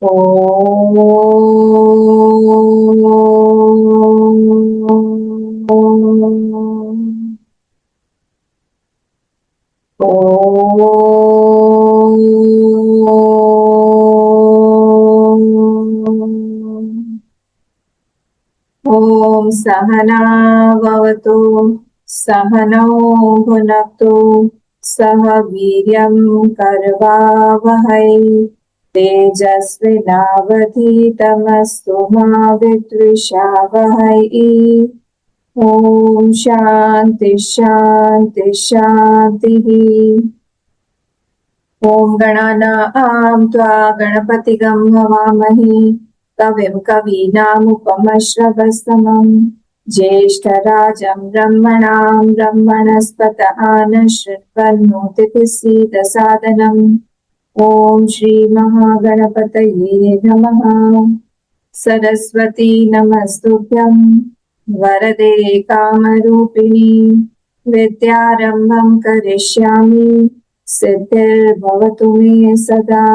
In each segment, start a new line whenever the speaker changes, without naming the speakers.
ॐ ॐ सहना भवतु सहनौ भुनक्तु सह वीर्यं करवावहै तेजस्विनावधीतमस्तु मा विद्विषावहै। ॐ शान्ति शान्ति शान्तिः। ॐ गणानां त्वा गणपतिगं हवामहे कविं कवीनामुपमश्रवस्तमम् ज्येष्ठराजं ब्रह्मणां ब्रह्मणस्पत आनशृण्वन्नोतिभिः ॐ श्रीमहागणपतये नमः। सरस्वती नमस्तुभ्यं वरदे कामरूपिणी विद्यारम्भं करिष्यामि सिद्धिर्भवतु मे सदा।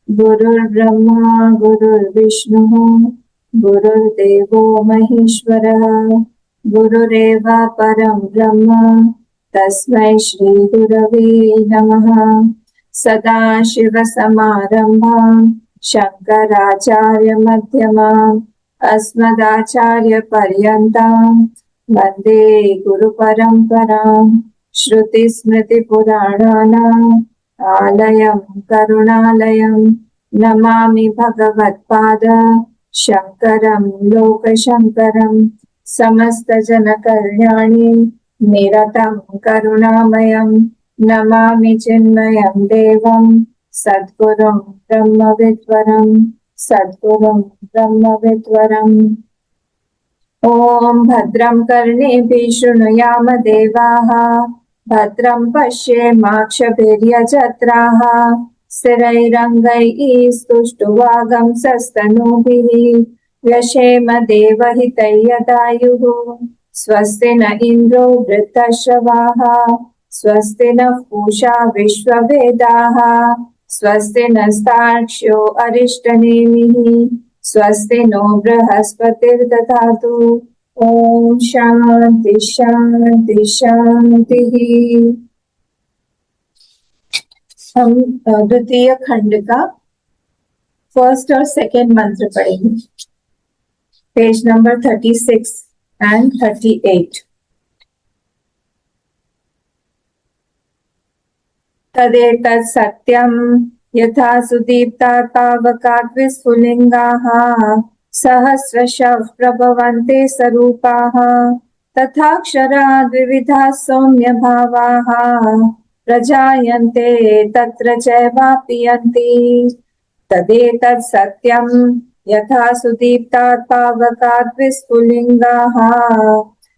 गुरुर्ब्रह्मा गुरुर्विष्णुः गुरुर्देवो महेश्वरः गुरुरेव परं ब्रह्म तस्मै श्रीगुरवे नमः। सदाशिवसमारम्भां शङ्कराचार्यमध्यमाम् अस्मदाचार्यपर्यन्तां वन्दे गुरुपरम्पराम्। श्रुतिस्मृतिपुराणानाम् आलयं करुणालयं नमामि भगवत्पाद शङ्करं लोकशङ्करं। समस्तजनकल्याणे निरतं करुणामयं नमामि चिन्मयं देवं सद्गुरुं ब्रह्मविद्वरं सद्गुरुं ब्रह्मविद्वरम्। ॐ भद्रं कर्णेभिः शृणुयाम देवाः भद्रं पश्येमाक्षभिर्यजत्राः स्थिरैरङ्गैः स्तुष्टुवागंसस्तनूभिः व्यशेम देवहितं यदायुः। स्वस्ति न इन्द्रो वृद्धश्रवाः स्वस्ति नः पूषा विश्ववेदाः स्वस्ति नस्तार्क्ष्यो अरिष्टनेमिः स्वस्ति नो बृहस्पतिर्दधातु। ॐ शान्ति शान्ति शान्तिः। हम द्वितीय खंड का फर्स्ट और सेकेंड मंत्र पढ़ेंगे, पेज नंबर 36 एंड 38। तदेतत् सत्यं यथा सुदीप्तात् पावकात् विस्फुलिङ्गाः सहस्रशः प्रभवन्ते स्वरूपाः तथाक्षरात् विविधाः सौम्यभावाः प्रजायन्ते तत्र चैवाप्यन्ति। तदेतत् सत्यं यथा सुदीप्तात् पावकात् विस्फुलिङ्गाः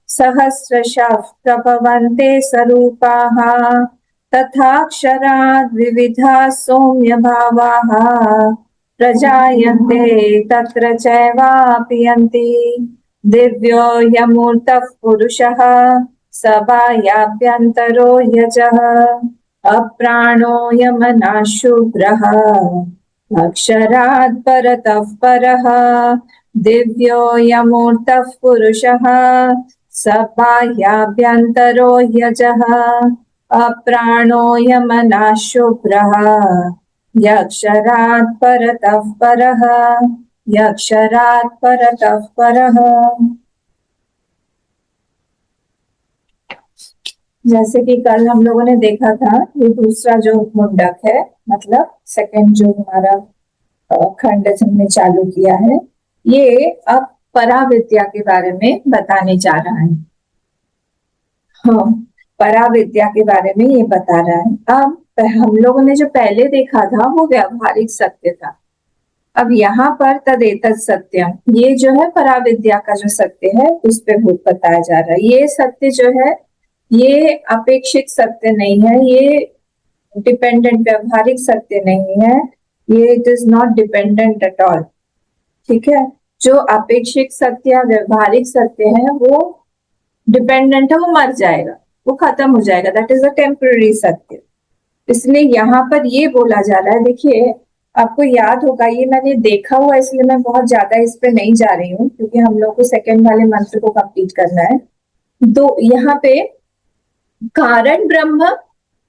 सहस्रशः प्रभवन्ते स्वरूपाः तथाक्षरात् विविधाः सौम्यभावाः प्रजायन्ते तत्र चैवाप्यन्ति। दिव्यो ह्यमूर्तः पुरुषः स बाह्याभ्यन्तरो यजः अप्राणो यमनः शुभ्रः अक्षरात् परतः परः। दिव्यो ह्यमूर्तः पुरुषः स बाह्याभ्यन्तरो यजः अप्राणो यमनः शुभ्रः यक्षरात् परतः परः यक्षरात् परतः परः। जैसे कि कल हम लोगों ने देखा था, ये दूसरा जो मुंडक है, मतलब सेकंड जो हमारा खंड हमने चालू किया है, ये अब पराविद्या के बारे में बताने जा रहा है। हाँ, पराविद्या के बारे में ये बता रहा है। अब हम लोगों ने जो पहले देखा था वो व्यावहारिक सत्य था। अब यहाँ पर तदेतत् सत्यम, ये जो है पराविद्या का जो सत्य है उस पे भूत बताया जा रहा है। ये सत्य जो है ये अपेक्षित सत्य नहीं है, ये डिपेंडेंट व्यावहारिक सत्य नहीं है, ये it is not dependent at all. ठीक है, जो अपेक्षित सत्य व्यावहारिक सत्य है वो डिपेंडेंट है, वो मर जाएगा, वो खत्म हो जाएगा, दैट इज अ टेम्पररी सत्य। इसलिए यहाँ पर ये बोला जा रहा है, देखिए आपको याद होगा, ये मैंने देखा हुआ इसलिए मैं बहुत ज्यादा इस पे नहीं जा रही हूँ, क्योंकि हम लोग को सेकंड वाले मंत्र को कंप्लीट करना है। तो यहाँ पे कारण ब्रह्म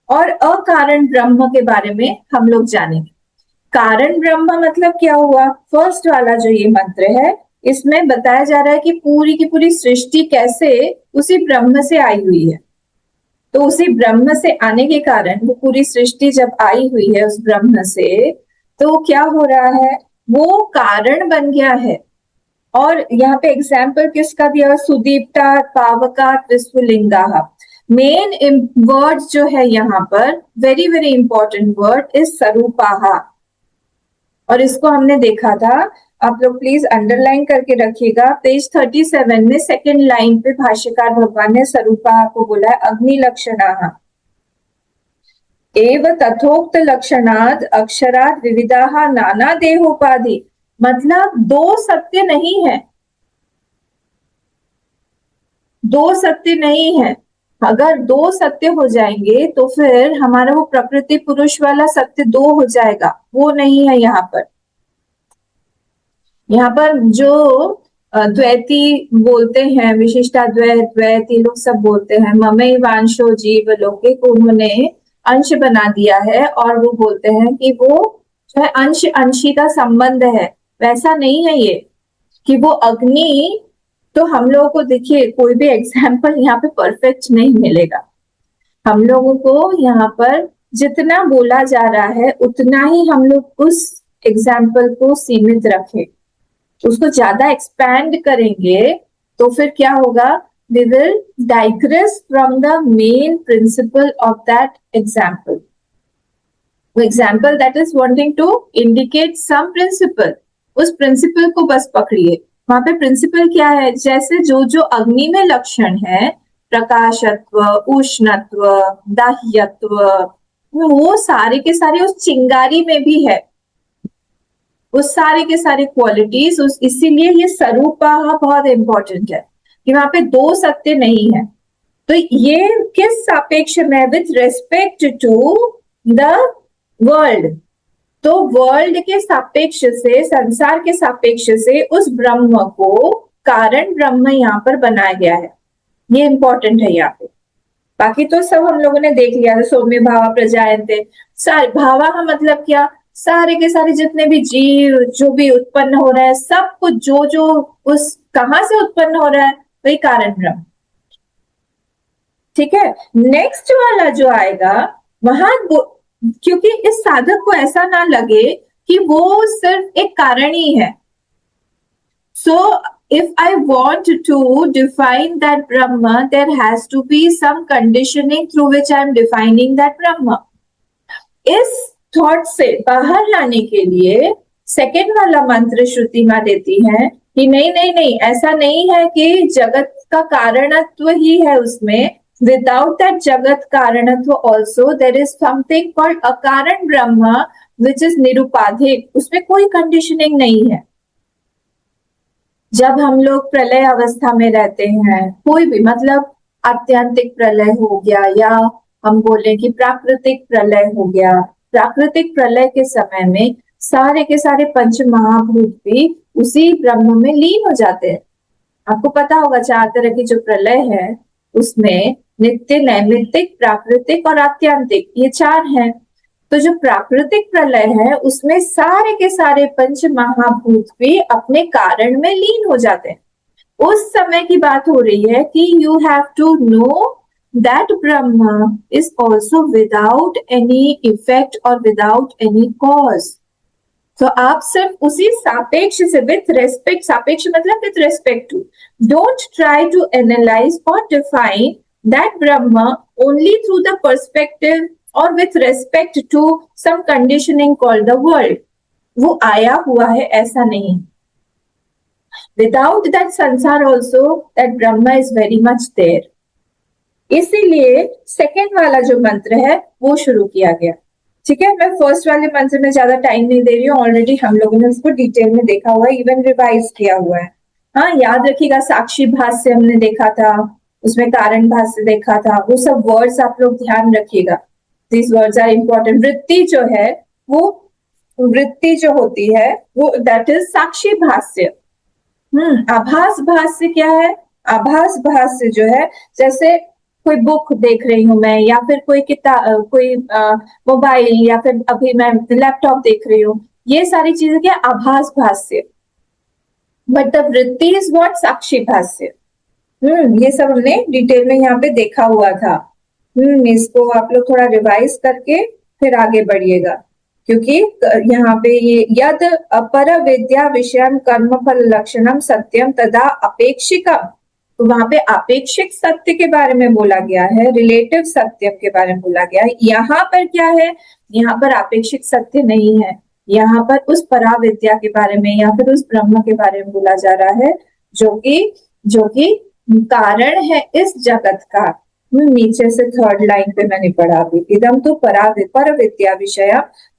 और अकारण ब्रह्म के बारे में हम लोग जानेंगे। कारण ब्रह्म मतलब क्या हुआ? फर्स्ट वाला जो ये मंत्र है, इसमें बताया जा रहा है कि पूरी की पूरी सृष्टि कैसे उसी ब्रह्म से आई हुई है। तो उसी ब्रह्म से आने के कारण वो पूरी सृष्टि जब आई हुई है उस ब्रह्म से, तो क्या हो रहा है, वो कारण बन गया है। और यहाँ पे एग्जाम्पल किसका दिया? सुदीप्ता पावका विश्वलिंगा। मेन वर्ड जो है यहाँ पर, very very important word is स्वरूपाहा, और इसको हमने देखा था। आप लोग प्लीज अंडरलाइन करके रखिएगा। पेज 37 में सेकंड लाइन पे भाष्यकार भगवान ने स्वरूपाहा को बोला है अग्नि लक्षणाः एव तथोक्त लक्षणाद अक्षराद विविधाः नाना देहोपाधि। मतलब दो सत्य नहीं है, दो सत्य नहीं है। अगर दो सत्य हो जाएंगे तो फिर हमारा वो प्रकृति पुरुष वाला सत्य दो हो जाएगा, वो नहीं है यहाँ पर। यहाँ पर जो द्वैती बोलते हैं, विशिष्टाद्वैत द्वैत, ये लोग सब बोलते हैं ममई वांशो जीव लोके को उन्होंने अंश बना दिया है, और वो बोलते हैं कि वो जो है अंश अंशी का संबंध है। वैसा नहीं है ये कि वो अग्नि, तो हम लोगों को देखिए कोई भी एग्जाम्पल यहाँ पे परफेक्ट नहीं मिलेगा। हम लोगों को यहाँ पर जितना बोला जा रहा है उतना ही हम लोग उस एग्जाम्पल को सीमित रखें। उसको ज्यादा एक्सपैंड करेंगे तो फिर क्या होगा, we will digress from the main principle of that example. वो example that is wanting to indicate some principle, उस principle को बस पकड़िए। वहां पे प्रिंसिपल क्या है? जैसे जो जो अग्नि में लक्षण है, प्रकाशत्व, उष्णत्व, दाह्यत्व, वो सारे के सारे उस चिंगारी में भी है, उस सारे के सारे क्वालिटीज। इसीलिए ये स्वरूपाः बहुत इंपॉर्टेंट है कि वहां पे दो सत्य नहीं है। तो ये किस सापेक्ष में? With respect to the world. तो वर्ल्ड के सापेक्ष से, संसार के सापेक्ष से उस ब्रह्म को कारण ब्रह्म यहाँ पर बनाया गया है। ये इंपॉर्टेंट है यहाँ पे। बाकी तो सब हम लोगों ने देख लिया। सौम्य भावा प्रजायन्ते, सारे भावा का मतलब क्या? सारे के सारे जितने भी जीव जो भी उत्पन्न हो रहा है, सब कुछ जो जो उस कहां से उत्पन्न हो रहा है, वही कारण ब्रह्म। ठीक है, नेक्स्ट वाला जो आएगा वहां, क्योंकि इस साधक को ऐसा ना लगे कि वो सिर्फ एक कारण ही है। सो if I want to define that Brahma, there has to be some conditioning through which I am defining that Brahma. इस थॉट से बाहर लाने के लिए सेकेंड वाला मंत्र श्रुति मां देती है कि नहीं नहीं नहीं, ऐसा नहीं है कि जगत का कारणत्व ही है उसमें। विदाउट दैट जगत कारणत्व also there is something called अकारण ब्रह्म विच इज निरुपाधिक। उसमें कोई कंडीशनिंग नहीं है। जब हम लोग प्रलय अवस्था में रहते हैं, कोई भी मतलब आत्यंतिक प्रलय हो गया या हम बोले कि प्राकृतिक प्रलय हो गया, प्राकृतिक प्रलय के समय में सारे के सारे पंच महाभूत भी उसी ब्रह्म में लीन हो जाते हैं। आपको पता होगा 4 तरह की जो प्रलय है उसमें नित्य, नैमित्तिक, प्राकृतिक और आत्यंतिक, ये 4 हैं। तो जो प्राकृतिक प्रलय है उसमें सारे के सारे पंच महाभूत भी अपने कारण में लीन हो जाते हैं। उस समय की बात हो रही है कि you have to know that Brahma is also without any effect or without any cause. तो आप सिर्फ उसी सापेक्ष से, with respect, सापेक्ष मतलब with respect to, don't try to analyze or define that Brahma only through the perspective or with respect to some conditioning called the world. वो आया हुआ है ऐसा नहीं। Without that sansar also, that Brahma is very much there. इसीलिए second वाला जो मंत्र है वो शुरू किया गया। ठीक है, मैं फर्स्ट वाले मंत्र में ज्यादा टाइम नहीं दे रही हूँ, ऑलरेडी हम लोगों ने उसको डिटेल में देखा हुआ है, इवन रिवाइज किया हुआ है। हाँ, याद रखिएगा साक्षी भाष्य हमने देखा था, उसमें कारण भाष्य देखा था, वो सब वर्ड्स आप लोग ध्यान रखिएगा, दिस वर्ड्स आर इंपॉर्टेंट। वृत्ति जो है वो वृत्ति जो होती है वो दैट इज साक्षी भाष्य। आभास भाष्य क्या है? आभास भाष्य जो है, जैसे कोई बुक देख रही हूँ मैं, या फिर कोई किताब, कोई मोबाइल, या फिर अभी मैं लैपटॉप देख रही हूँ, ये सारी चीजें क्या? आभास भाष्य। बट द वृत्ति इज व्हाट? साक्षी भाष्य। ये सब हमने डिटेल में यहाँ पे देखा हुआ था। इसको आप लोग थोड़ा रिवाइज करके फिर आगे बढ़िएगा, क्योंकि यहाँ पे ये यद अपर विद्या विषयम कर्म फल लक्षणम सत्यम तदा अपेक्षिकम, तो वहां पे अपेक्षिक सत्य के बारे में बोला गया है, रिलेटिव सत्य के बारे में बोला गया है। यहाँ पर क्या है? यहाँ पर अपेक्षिक सत्य नहीं है, यहाँ पर उस पराविद्या के बारे में या फिर उस ब्रह्म के बारे में बोला जा रहा है, जो कि कारण है इस जगत का। नीचे से थर्ड लाइन पे मैंने पढ़ा भी, इदम तो पर विद्या विषय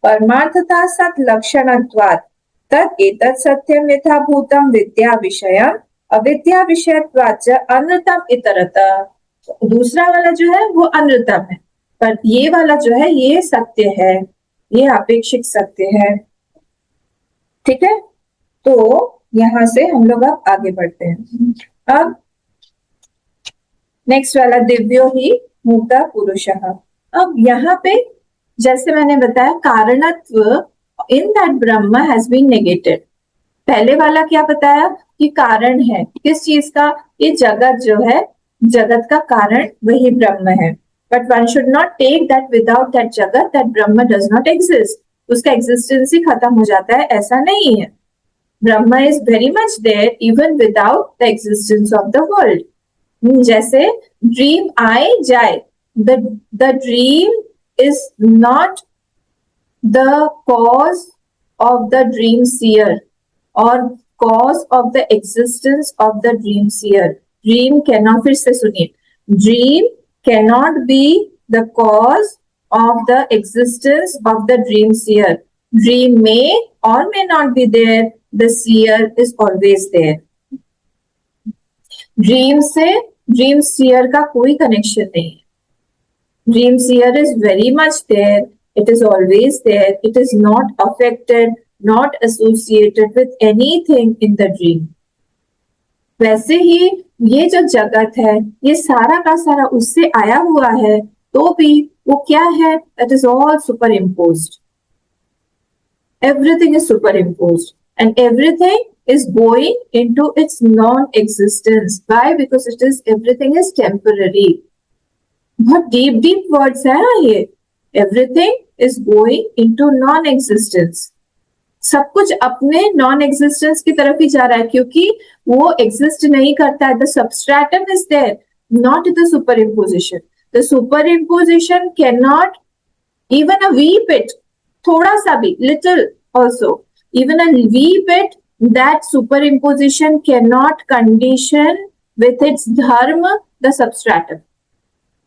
परमार्थता सत लक्षणत्वात् तत् एतत् सत्यम यथा भूतम विद्या विषयम अविद्या विषयत्वाच्च अनृतम इतरतः। दूसरा वाला जो है वो अनृतम है, पर ये वाला जो है ये सत्य है, ये अपेक्षिक सत्य है। ठीक है, तो यहां से हम लोग अब आगे बढ़ते हैं। अब नेक्स्ट वाला दिव्यो ही मूर्त पुरुषः। अब यहाँ पे जैसे मैंने बताया, कारणत्व in that Brahma has been negated. पहले वाला क्या बताया कि कारण है किस चीज का? ये जगत जो है, जगत का कारण वही ब्रह्म है। But one should not take that without that जगत दैट ब्रह्म डज नॉट एग्जिस्ट, उसका एग्जिस्टेंस ही खत्म हो जाता है, ऐसा नहीं है। ब्रह्म is very much there even without the existence of the world. जैसे ड्रीम आए जाए, the dream is not the cause of the dream seer और cause of the existence of the dream seer. Dream cannot, फिर से सुनिए, dream cannot be the cause of the existence of the dream seer. Dream may or may not be there, the seer is always there. Dream से dream seer का कोई connection नहीं है। Dream seer is very much there, it is always there, it is not affected, not associated with anything in the dream. वैसे ही ये जो जगत है ये सारा का सारा उससे आया हुआ है, तो भी वो क्या है? That is all super imposed. Everything is superimposed and everything is going into its non-existence. Why? Because everything is temporary. बहुत deep words है ना ये। Everything is going into non-existence. सब कुछ अपने non-existence की तरफ ही जा रहा है, क्योंकि वो exist नहीं करता है। The substratum is there, not the superimposition. The superimposition cannot, even a wee bit, थोड़ा सा भी, little also, even a wee bit, that superimposition cannot condition with its dharma the substratum.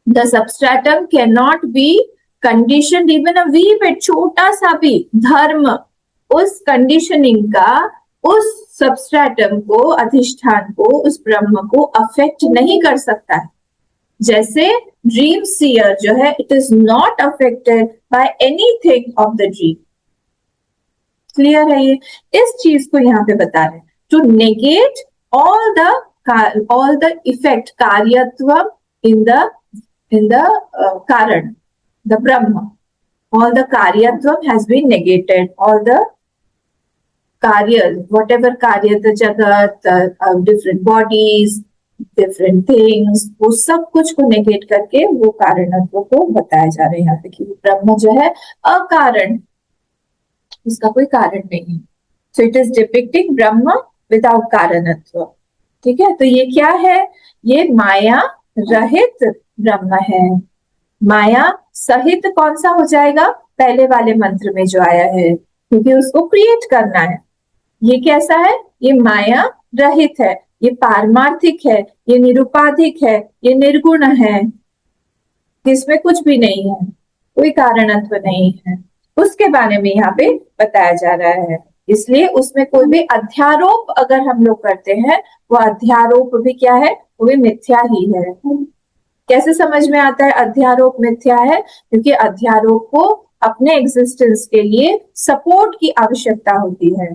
The substratum cannot be conditioned even a wee bit, छोटा सा भी धर्म उस conditioning का उस सबस्ट्रेटम को, अधिष्ठान को, उस ब्रह्म को अफेक्ट नहीं कर सकता है। जैसे ड्रीम सीयर जो है, it is not affected by anything of the dream. Clear है? ये इस चीज को यहाँ पे बता रहे हैं, to negate all the effect, कार्यत्व इन द कारण, द ब्रह्म। ऑल द कार्यत्व has been negated, all the कार्य, वॉट एवर कार्य, द जगत, डिफरेंट बॉडीज, डिफरेंट थिंग्स, वो सब कुछ को नेगेट करके वो कारणत्व को बताया जा रहा है यहाँ पे कि ब्रह्म जो है अकारण, उसका कोई कारण नहीं। So it is depicting Brahma without कारणत्व। ठीक है, तो ये क्या है? ये माया रहित ब्रह्म है। माया सहित कौन सा हो जाएगा? पहले वाले मंत्र में जो आया है, क्योंकि उसको क्रिएट करना है। ये कैसा है? ये माया रहित है, ये पारमार्थिक है, ये निरुपाधिक है, ये निर्गुण है, इसमें कुछ भी नहीं है, कोई कारणत्व नहीं है, उसके बारे में यहाँ पे बताया जा रहा है। इसलिए उसमें कोई भी अध्यारोप अगर हम लोग करते हैं, वो अध्यारोप भी क्या है? वो भी मिथ्या ही है। कैसे समझ में आता है अध्यारोप मिथ्या है? क्योंकि अध्यारोप को अपने एग्जिस्टेंस के लिए सपोर्ट की आवश्यकता होती है।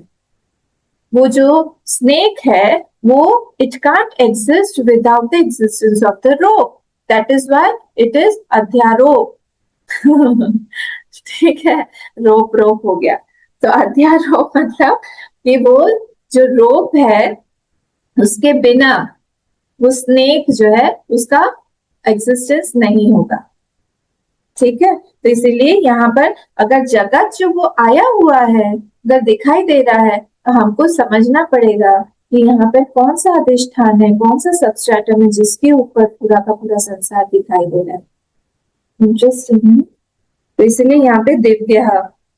वो जो स्नेक है वो it can't exist without the existence of the rope, that is why it is अध्यारोप। ठीक है, रोप रोप हो गया। तो अध्यारोप मतलब कि वो जो रोप है उसके बिना वो स्नेक जो है उसका एग्जिस्टेंस नहीं होगा। ठीक है, तो इसीलिए यहाँ पर अगर जगत जो वो आया हुआ है अगर दिखाई दे रहा है तो हमको समझना पड़ेगा कि यहाँ पर कौन सा अधिष्ठान है, कौन सा सबस्ट्रेटम है जिसके ऊपर पूरा का पूरा संसार दिखाई दे रहा है। इंटरेस्टिंग। तो इसलिए यहाँ पे दिव्य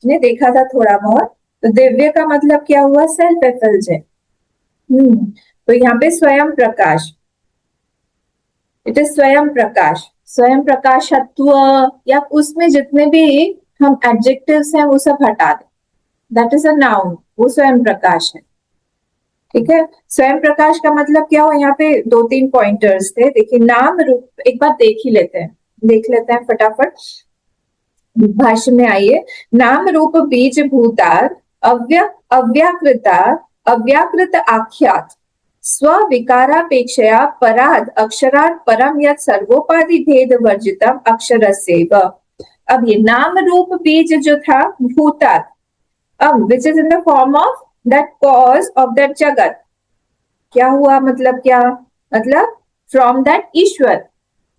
ने देखा था थोड़ा बहुत। तो दिव्य का मतलब क्या हुआ? सेल्फ एफल्जेंट। तो यहाँ पे स्वयं प्रकाश, इट इज स्वयं प्रकाश, स्वयं प्रकाशत्व या उसमें जितने भी हम एडजेक्टिव्स हैं वो सब हटा दें, दैट इज अ नाउन, वो स्वयं प्रकाश है। ठीक है, स्वयं प्रकाश का मतलब क्या हुआ? यहाँ पे 2-3 पॉइंटर्स थे। देखिए नाम रूप एक बार देख लेते हैं फटाफट भाष्य में। आइए, नाम रूप बीज भूतार अव्याकृता अव्याकृत आख्यात स्व विकारापेक्षया पराद अक्षरात् परम यत् सर्वोपाधि भेद वर्जितम अक्षरस्यैव। अब ये नाम रूप बीज जो था भूतात्, अब which is in the form of that cause of that जगत, क्या हुआ? मतलब क्या मतलब? फ्रॉम दैट ईश्वर,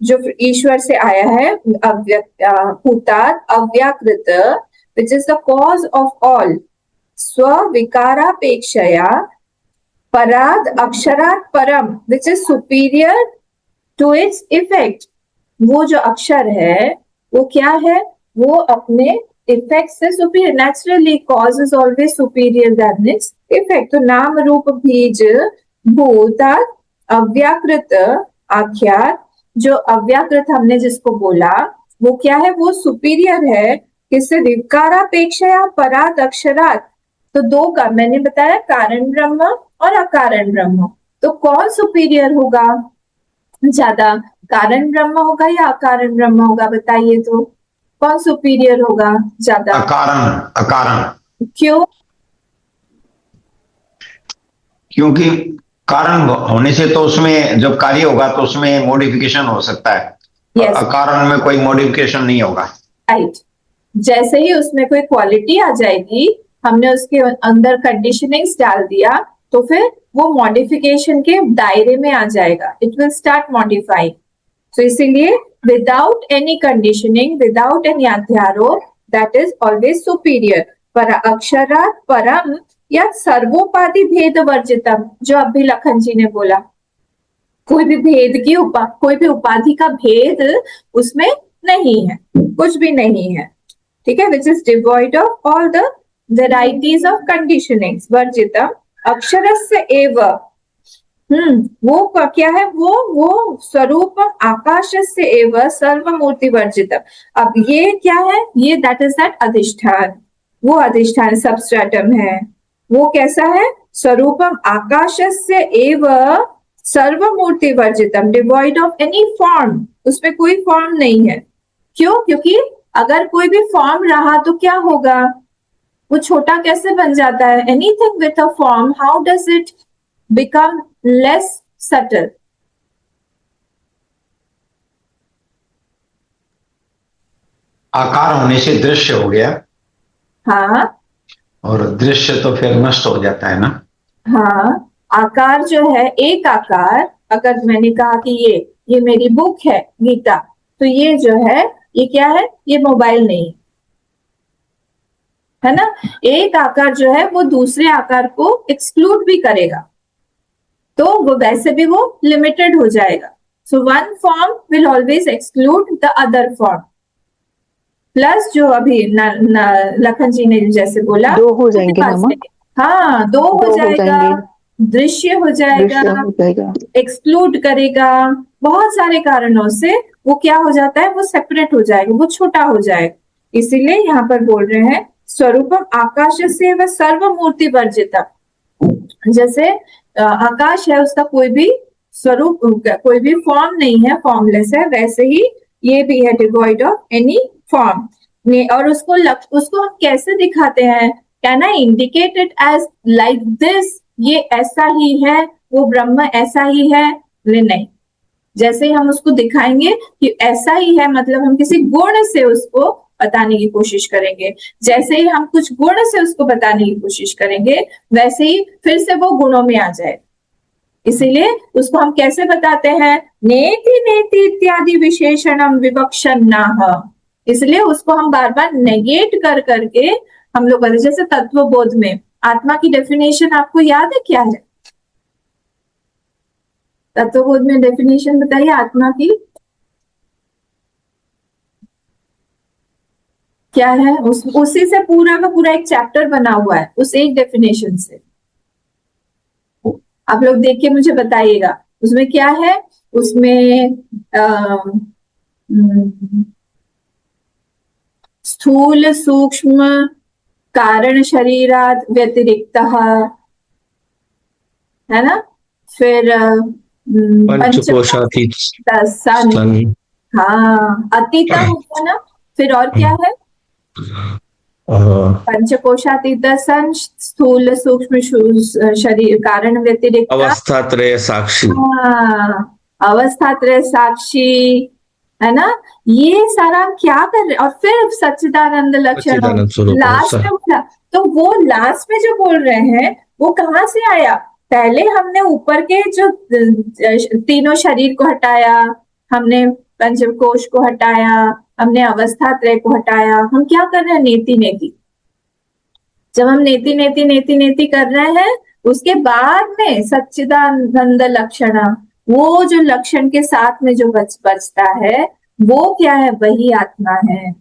जो ईश्वर से आया है, भूतात् अव्याकृत which is the cause of all, स्व विकारापेक्षया पराद अक्षरात् परम which is superior to its effect. वो जो अक्षर है वो क्या है? वो अपने इफेक्ट से superior, naturally cause is always superior than its effect. तो नाम रूप बीज भूतात् अव्याकृत आख्यात, जो अव्याकृत हमने जिसको बोला वो क्या है? वो सुपीरियर है किससे? विकारापेक्षया पराद अक्षरात्। तो दो का मैंने बताया, कारण ब्रह्म और अकारण ब्रह्म। तो कौन सुपीरियर होगा ज्यादा? कारण ब्रह्म होगा या अकारण ब्रह्म होगा? बताइए तो कौन सुपीरियर होगा ज्यादा?
अकारण। अकारण
क्यों?
क्योंकि कारण होने से तो उसमें जब कार्य होगा तो उसमें मॉडिफिकेशन हो सकता है,
yes.
अकारण में कोई मॉडिफिकेशन नहीं होगा।
राइट, जैसे ही उसमें कोई क्वालिटी आ जाएगी, हमने उसके अंदर कंडीशनिंग्स डाल दिया तो फिर वो मॉडिफिकेशन के दायरे में आ जाएगा, इट विल स्टार्ट मॉडिफाइंग। तो इसीलिए without any conditioning, without any अध्यारोप, दैट इज ऑलवेज सुपीरियर। पर अक्षरात् परम या सर्वोपाधि भेद वर्जितम, जो अभी लखन जी ने बोला, कोई भी भेद की कोई भी उपाधि का भेद उसमें नहीं है, कुछ भी नहीं है। ठीक है, which is devoid of all the varieties of conditionings वर्जितम अक्षरस्य एव। वो क्या है? वो स्वरूप आकाशस्य एव सर्वमूर्ति वर्जितम। अब ये क्या है? ये दैट इज दैट अधिष्ठान, वो अधिष्ठान सबस्ट्रेटम है। वो कैसा है? स्वरूपम आकाशस्य एव सर्वमूर्ति वर्जितम, डिवॉइड ऑफ एनी फॉर्म, उसमें कोई फॉर्म नहीं है। क्यों? क्योंकि अगर कोई भी फॉर्म रहा तो क्या होगा? वो छोटा कैसे बन जाता है? Anything with a form, how does it become less subtle?
आकार होने से दृश्य हो गया।
हाँ,
और दृश्य तो फिर नष्ट हो जाता है ना।
हाँ, आकार जो है, एक आकार, अगर मैंने कहा कि ये मेरी बुक है गीता, तो ये जो है ये क्या है? ये मोबाइल नहीं है ना। एक आकार जो है वो दूसरे आकार को एक्सक्लूड भी करेगा, तो वो वैसे भी वो लिमिटेड हो जाएगा। So one form will always exclude the other form. Plus जो अभी लखन जी ने जैसे बोला,
दो हो जाएंगे मामा।
हाँ, दो हो जाएगा, दृश्य हो जाएगा, एक्सक्लूड करेगा, बहुत सारे कारणों से वो क्या हो जाता है? वो सेपरेट हो जाएगा, वो छोटा हो जाएगा। इसीलिए यहाँ पर बोल रहे हैं स्वरूपम आकाश से व सर्वमूर्ति वर्जिता। जैसे आकाश है, उसका कोई भी स्वरूप, कोई भी फॉर्म नहीं है, फॉर्मलेस है, वैसे ही ये भी है डिवॉइड ऑफ एनी फॉर्म। और उसको हम कैसे दिखाते हैं? Can I indicate it as like this, ये ऐसा ही है, वो ब्रह्म ऐसा ही है? नहीं, जैसे ही हम उसको दिखाएंगे कि ऐसा ही है, मतलब हम किसी गुण से उसको बताने की कोशिश करेंगे। जैसे ही हम कुछ गुण से उसको बताने की कोशिश करेंगे, वैसे ही फिर से वो गुणों में आ जाए। इसीलिए उसको हम कैसे बताते हैं? नेति नेति इत्यादि विशेषणम विवक्षन्नाह। इसलिए उसको हम बार बार नेगेट कर करके हम लोग बताते। जैसे तत्वबोध में आत्मा की डेफिनेशन आपको याद है क्या है? तत्वबोध में डेफिनेशन बताइए आत्मा की क्या है? उसी से पूरा का पूरा एक चैप्टर बना हुआ है, उस एक डेफिनेशन से। आप लोग देख के मुझे बताइएगा उसमें क्या है। उसमें स्थूल सूक्ष्म कारण शरीरात व्यतिरिक्तः, है ना? फिर
पंचकोशातीत
सन,
सन,
हाँ अतीता हो गया ना। फिर और क्या है? पंचकोशातीत सन, स्थूल सूक्ष्म शरीर कारण व्यतिरिक्त,
अवस्थात्रय साक्षी,
हाँ अवस्थात्रय साक्षी, है ना? ये सारा हम क्या कर रहे हैं? और फिर सच्चिदानंद लक्षण
सच्चिदानंद स्वरूप
लास्ट में बोला। तो वो लास्ट में जो बोल रहे हैं वो कहाँ से आया? पहले हमने ऊपर के जो तीनों शरीर को हटाया, हमने पंचकोश को हटाया, हमने अवस्था त्रय को हटाया। हम क्या कर रहे हैं? नेति नेति। जब हम नेति नेति नेति नेति कर रहे हैं, उसके बाद में सच्चिदानंद लक्षण, वो जो लक्षण के साथ में जो बचता है वो क्या है? वही आत्मा है,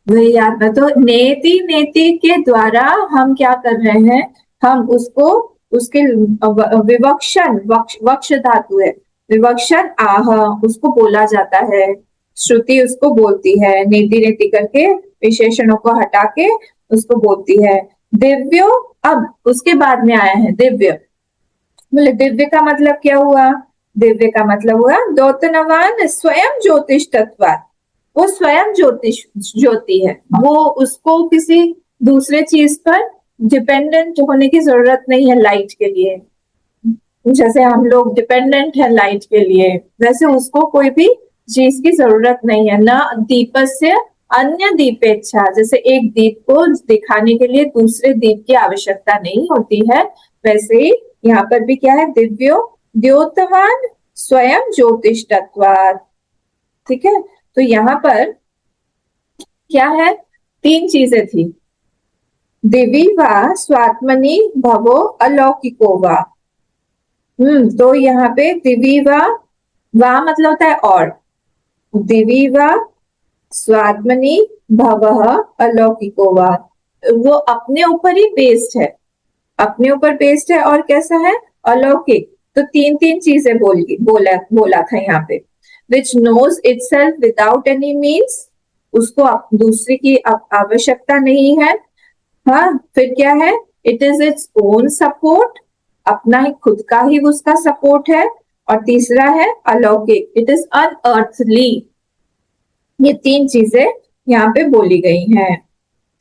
वही आत्मा। तो नेति नेति के द्वारा हम क्या कर रहे हैं? हम उसको उसके विवक्षण, वक्ष धातु है, विवक्षण आह, उसको बोला जाता है। श्रुति उसको बोलती है, नेति नेति करके विशेषणों को हटा के उसको बोलती है। दिव्यो, अब उसके बाद में आया है दिव्य। बोले दिव्य का मतलब क्या हुआ? दिव्य का मतलब हुआ द्योतनवान स्वयं ज्योतिष तत्वात्। वो स्वयं ज्योति है, वो उसको किसी दूसरे चीज पर डिपेंडेंट होने की जरूरत नहीं है लाइट के लिए। जैसे हम लोग डिपेंडेंट है लाइट के लिए, वैसे उसको कोई भी चीज की जरूरत नहीं है। न दीपस्य अन्य दीपेच्छा, जैसे एक दीप को दिखाने के लिए दूसरे दीप की आवश्यकता नहीं होती है, वैसे ही यहाँ पर भी क्या है? दिव्यो द्योतवान स्वयं ज्योतिष तत्वात्। ठीक है, तो यहाँ पर क्या है? तीन चीजें थी। दिवी वा स्वात्मनि भवो अलौकिको वा। तो यहाँ पे दिवी वा मतलब होता है और, दिवी वा स्वात्मनि भवः अलौकिको वा, वो अपने ऊपर ही बेस्ड है, अपने ऊपर बेस्ड है। और कैसा है? अलौकिक। तो तीन तीन चीजें बोला था यहाँ पे। which knows itself without any means, उसको दूसरे की आवश्यकता नहीं है। हाँ, फिर क्या है? it is its own support, अपना ही खुद का ही उसका सपोर्ट है। और तीसरा है अलौकिक, it is unearthly। ये तीन चीजें यहाँ पे बोली गई हैं।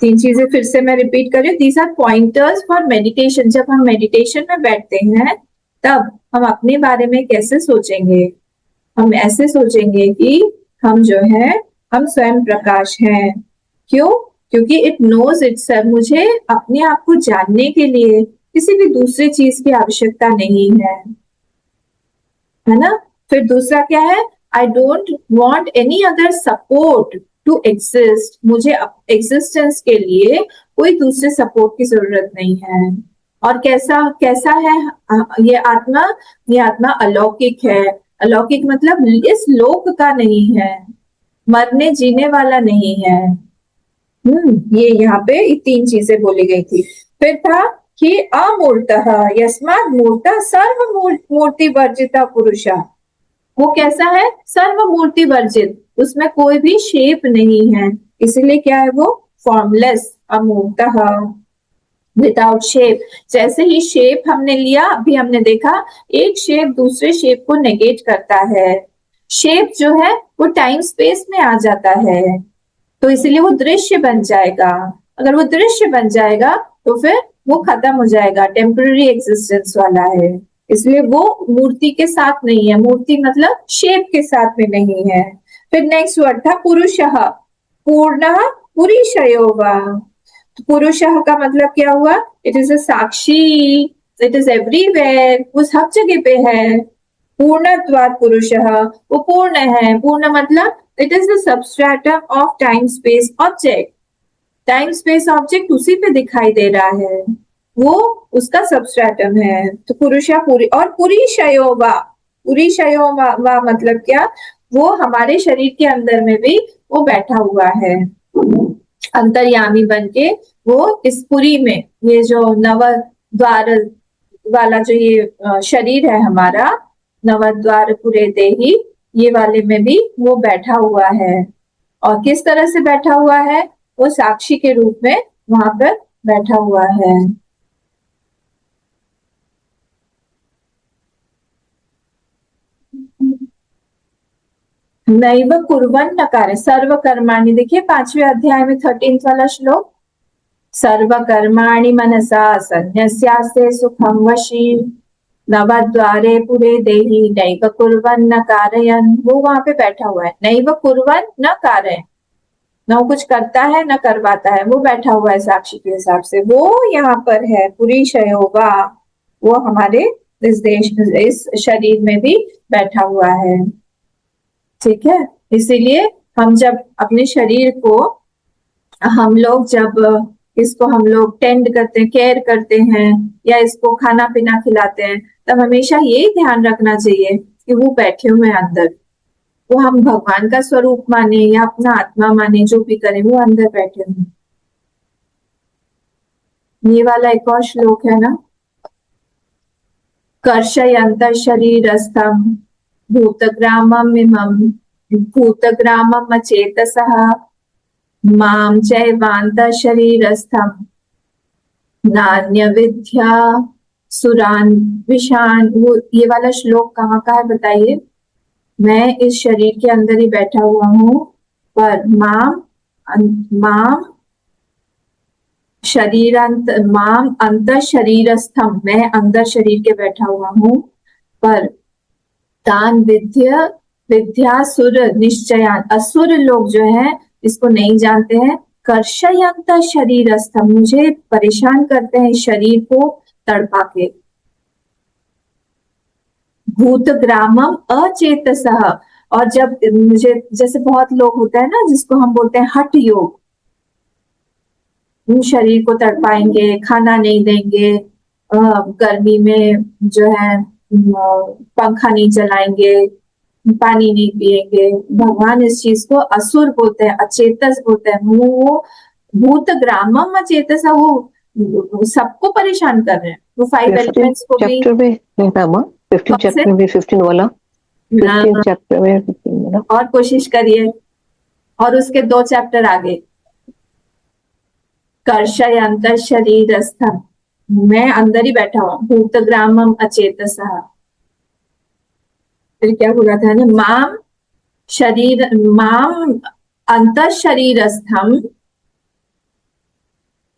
तीन चीजें फिर से मैं रिपीट कर रही हूँ। These are pointers for meditation. जब हम मेडिटेशन में बैठते हैं तब हम अपने बारे में कैसे सोचेंगे? हम ऐसे सोचेंगे कि हम जो है, हम स्वयं प्रकाश हैं। क्यों? क्योंकि इट नोज इटसेल्फ, मुझे अपने आप को जानने के लिए किसी भी दूसरी चीज की आवश्यकता नहीं है ना? फिर दूसरा क्या है? I don't want any other support to exist, मुझे एग्जिस्टेंस के लिए कोई दूसरे सपोर्ट की जरूरत नहीं है। और कैसा है ये आत्मा? ये आत्मा अलौकिक है। अलौकिक मतलब इस लोक का नहीं है, मरने जीने वाला नहीं है। ये यहाँ पे तीन चीजें बोली गई थी। फिर था कि अमूर्तः यस्मात् मूर्तः सर्व मूर्ति वर्जिता पुरुषा। वो कैसा है? सर्व मूर्ति वर्जित, उसमें कोई भी शेप नहीं है, इसलिए क्या है? वो फॉर्मलेस, अमूर्तः, विदाउट शेप। जैसे ही शेप हमने लिया, अभी हमने देखा एक शेप दूसरे शेप को नेगेट करता है। शेप जो है वो टाइम स्पेस में आ जाता है, तो इसलिए वो दृश्य बन जाएगा। अगर वो दृश्य बन जाएगा तो फिर वो खत्म हो जाएगा, टेम्पररी एग्जिस्टेंस वाला है, इसलिए वो मूर्ति के साथ नहीं है। मूर्ति मतलब शेप के साथ में नहीं है। फिर नेक्स्ट वर्ड था पुरुषः, पूर्णः पुरीशयो वा। पुरुषः का मतलब क्या हुआ? It is a Sakshi, it is everywhere, वो सब जगह पे है। पूर्णत्वात् पुरुषः, वो पूर्ण है। पूर्ण मतलब it is the substratum of time space object. Time space object उसी पे दिखाई दे रहा है, वो उसका सबस्ट्रेटम है। तो पुरुषा पूरी, और पुरीशयो वा, पुरीशयो वा मतलब क्या? वो हमारे शरीर के अंदर में भी वो बैठा हुआ है, अंतर्यामी बन के। वो इस पुरी में, ये जो नवद्वार वाला जो ये शरीर है हमारा, नवद्वार पुरे देही, ये वाले में भी वो बैठा हुआ है। और किस तरह से बैठा हुआ है? वो साक्षी के रूप में वहां पर बैठा हुआ है। नैव कुर्वन्न कार्य सर्वकर्माणि, देखिए 5वें अध्याय में 13 वाला श्लोक, सर्वकर्माणि मनसा सन्न्यस्यास्ते सुखं वशी नवद्वारे पुरे देही नैव कुर्वन्न कारयन्, वो वहां पे बैठा हुआ है। नैव कुर्वन् न कारयन्, न कुछ करता है न करवाता है, वो बैठा हुआ है साक्षी के हिसाब से। वो यहाँ पर है पुरीशयो वा, वो हमारे इस देश, इस शरीर में भी बैठा हुआ है। ठीक है, इसीलिए हम जब अपने शरीर को, हम लोग जब इसको हम लोग टेंड करते हैं, केयर करते हैं, या इसको खाना पीना खिलाते हैं, तब हमेशा यही ध्यान रखना चाहिए कि वो बैठे हुए हैं अंदर। वो हम भगवान का स्वरूप माने या अपना आत्मा माने, जो भी करें, वो अंदर बैठे हुए। ये वाला एक और श्लोक है ना, कर्षयन्तः शरीरस्थं भूतग्रामम् इमं भूतग्रामम् अचेतसः मां चैवान्तः शरीरस्थं नान्यविद्या सुरान् विशान्। वो ये वाला श्लोक कहाँ का है बताइए? मैं इस शरीर के अंदर ही बैठा हुआ हूँ, पर माम शरीरांत, माम अंतर शरीरस्थम, मैं अंदर शरीर के बैठा हुआ हूँ, पर तान विद्यासुर निश्चयान, असुर लोग जो है इसको नहीं जानते हैं। कर्षयंत शरीरस्थम, मुझे परेशान करते हैं शरीर को तड़पा के। भूतग्रामम अचेतसः, और जब मुझे, जैसे बहुत लोग होता है ना जिसको हम बोलते हैं हठ योग, शरीर को तड़पाएंगे, खाना नहीं देंगे, गर्मी में जो है पंखा नहीं चलाएंगे, पानी नहीं पिएंगे। भगवान इस चीज को असुर बोलते हैं, अचेतस बोलते हैं। वो भूत ग्रामम अचेतस, वो सबको परेशान कर रहे हैं। वो 5 एलिमेंट्स को भी,
चैप्टर में है ना, 15 चैप्टर में 15 वाला, 15 चैप्टर में 15 वाला।
और कोशिश करिए, और उसके 2 चैप्टर आगे, कर्षयंत शरीरस्थम, मैं अंदर ही बैठा हूँ, भूतग्रामम अचेतसः। फिर क्या बोला था ना, माम अंतर शरीरस्थम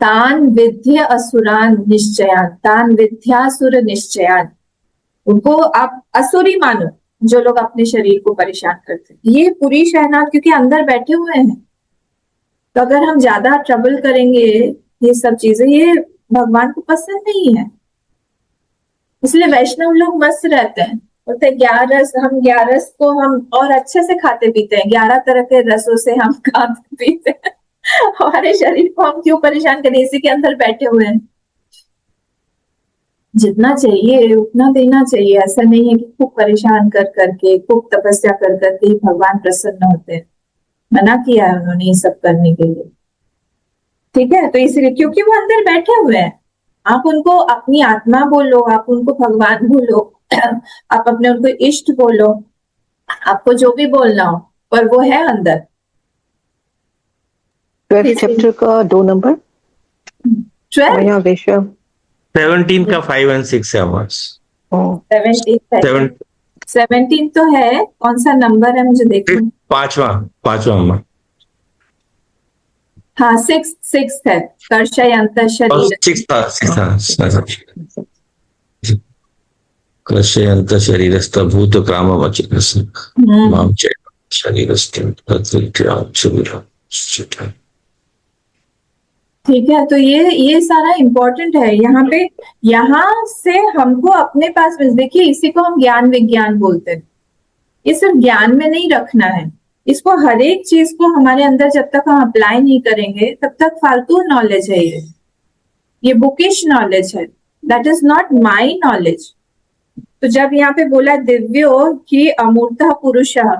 तान विद्य असुरान निश्चयान, तान विद्यासुर निश्चयान, उनको आप असुरी मानो जो लोग अपने शरीर को परेशान करते हैं। ये पूरी शहनाथ क्योंकि अंदर बैठे हुए हैं, तो अगर हम ज्यादा ट्रबल करेंगे ये सब चीजें, ये भगवान को पसंद नहीं है। इसलिए वैष्णव लोग मस्त रहते हैं, बोलते 11 रस को हम और अच्छे से खाते पीते हैं, 11 तरह के रसों से हम खाते पीते हैं। हमारे शरीर को हम क्यों परेशान करें, इसी के अंदर बैठे हुए हैं। जितना चाहिए उतना देना चाहिए, ऐसा नहीं है कि खूब परेशान कर करके, खूब तपस्या कर करके ही भगवान प्रसन्न होते हैं। मना किया है उन्होंने ये सब करने के लिए। ठीक है, तो इसलिए क्योंकि वो अंदर बैठे हुए हैं, आप उनको अपनी आत्मा बोलो, आप उनको भगवान बोलो, आप अपने उनको इष्ट बोलो, आपको जो भी बोलना हो, पर वो है अंदर।
12 चैप्टर का 2 नंबर
12
17 का 5 और 6 है बस।
17 17 तो है, कौन सा नंबर है मुझे देखो।
पांचवा नंबर।
हाँ, सिक्स है, कर्षयंत शरीर।
कृष्यंत शरीरस्थ भूत ग्राम वचिकस्य माम च शरीरस्थ
ठीक है, तो ये सारा इम्पोर्टेंट है यहाँ पे। यहाँ से हमको अपने पास में देखिए, इसी को हम ज्ञान विज्ञान बोलते हैं। ये सिर्फ ज्ञान में नहीं रखना है, इसको हर एक चीज को हमारे अंदर जब तक हम अप्लाई नहीं करेंगे तब तक फालतू नॉलेज है। ये बुकिश नॉलेज है, that is not my knowledge. तो जब यहाँ पे बोला दिव्यो कि अमूर्तः पुरुषः,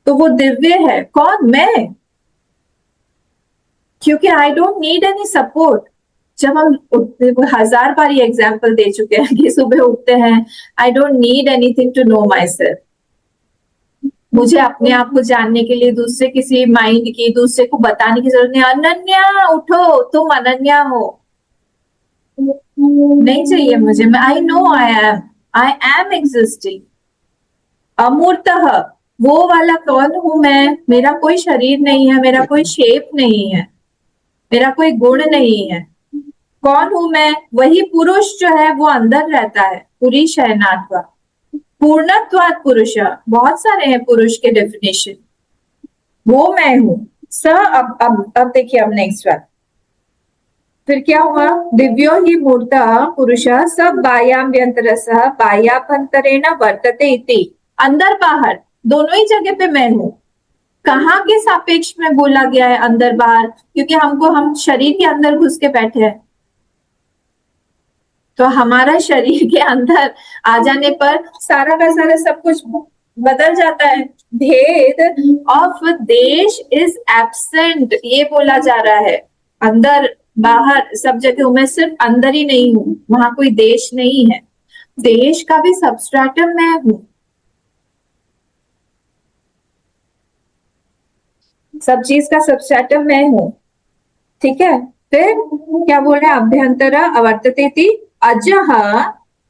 तो वो दिव्य है कौन? मैं, क्योंकि आई डोंट नीड एनी सपोर्ट। जब हम 1000 बार ये एग्जाम्पल दे चुके हैं कि सुबह उठते हैं, I don't need anything to know myself. मुझे अपने आप को जानने के लिए दूसरे किसी माइंड की, दूसरे को बताने की जरूरत नहीं। अनन्या उठो, तुम अनन्या हो, नहीं चाहिए मुझे। मैं I know I am existing. अमूर्तः, वो वाला कौन हूं मैं? मेरा कोई शरीर नहीं है, मेरा कोई शेप नहीं है, मेरा कोई गुण नहीं है। कौन हूं मैं? वही पुरुष जो है वो अंदर रहता है, पुरुष है नाटवा। पूर्णत्वात् पुरुष, बहुत सारे हैं पुरुष के डेफिनेशन, वो मैं हूं। अब देखिए, अब नेक्स्ट बात फिर क्या हुआ? दिव्यो ही मूर्ता पुरुष सब बायाम व्यंतरसः बाह्याभ्यंतरेण वर्तते इति। अंदर बाहर दोनों ही जगह पे मैं हूं। कहाँ के सापेक्ष में बोला गया है अंदर बाहर? क्योंकि हम शरीर के अंदर घुस के बैठे हैं, तो हमारा शरीर के अंदर आ जाने पर सारा का सारा सब कुछ बदल जाता है। भेद ऑफ देश इज एब्सेंट, ये बोला जा रहा है। अंदर बाहर सब जगह हूं, मैं सिर्फ अंदर ही नहीं हूं, वहां कोई देश नहीं है। देश का भी सबस्ट्रेटम मैं हूं, सब चीज का सबस्ट्रेटम मैं हूं। ठीक है, फिर क्या बोल रहे हैं? अभ्यंतर अवर्तते अजः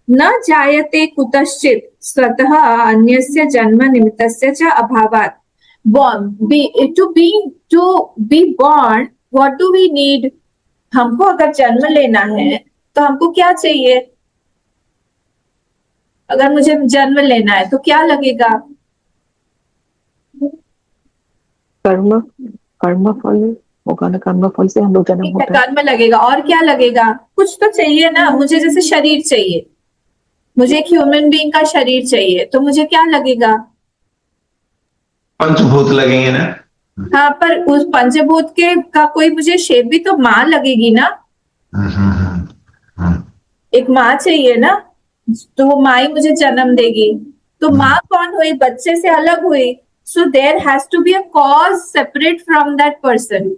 न जायते कुतश्चित स्वतः अन्यस्य जन्म निमित्तस्य च अभावात्। To be born, what do we need? हमको अगर जन्म लेना है तो हमको क्या चाहिए? अगर मुझे जन्म लेना है तो क्या लगेगा?
कर्म फल होगा ना, कर्म फल से हम लोग जन्म होता है।
कर्म लगेगा, और क्या लगेगा? कुछ तो चाहिए ना। मुझे जैसे शरीर चाहिए, मुझे एक ह्यूमन बीइंग का शरीर चाहिए, तो मुझे क्या लगेगा?
पंचभूत लगेंगे ना।
हाँ, पर उस पंचभूत के का कोई मुझे शेप भी तो माँ लगेगी ना। एक माँ चाहिए ना, तो वो माँ ही मुझे जन्म देगी। तो माँ कौन हुई? बच्चे से अलग हुई। So there has to be a cause separate from that person.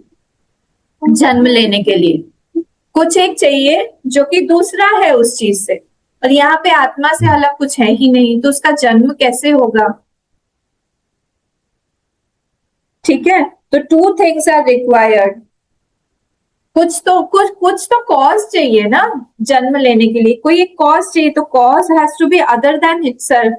जन्म लेने के लिए कुछ एक चाहिए जो कि दूसरा है उस चीज से, और यहाँ पे आत्मा से अलग कुछ है ही नहीं, तो उसका जन्म कैसे होगा? ठीक है, तो 2 थिंग्स आर रिक्वायर्ड। कुछ तो कॉज चाहिए ना जन्म लेने के लिए, कोई एक कॉज चाहिए। तो cause has to be other than itself,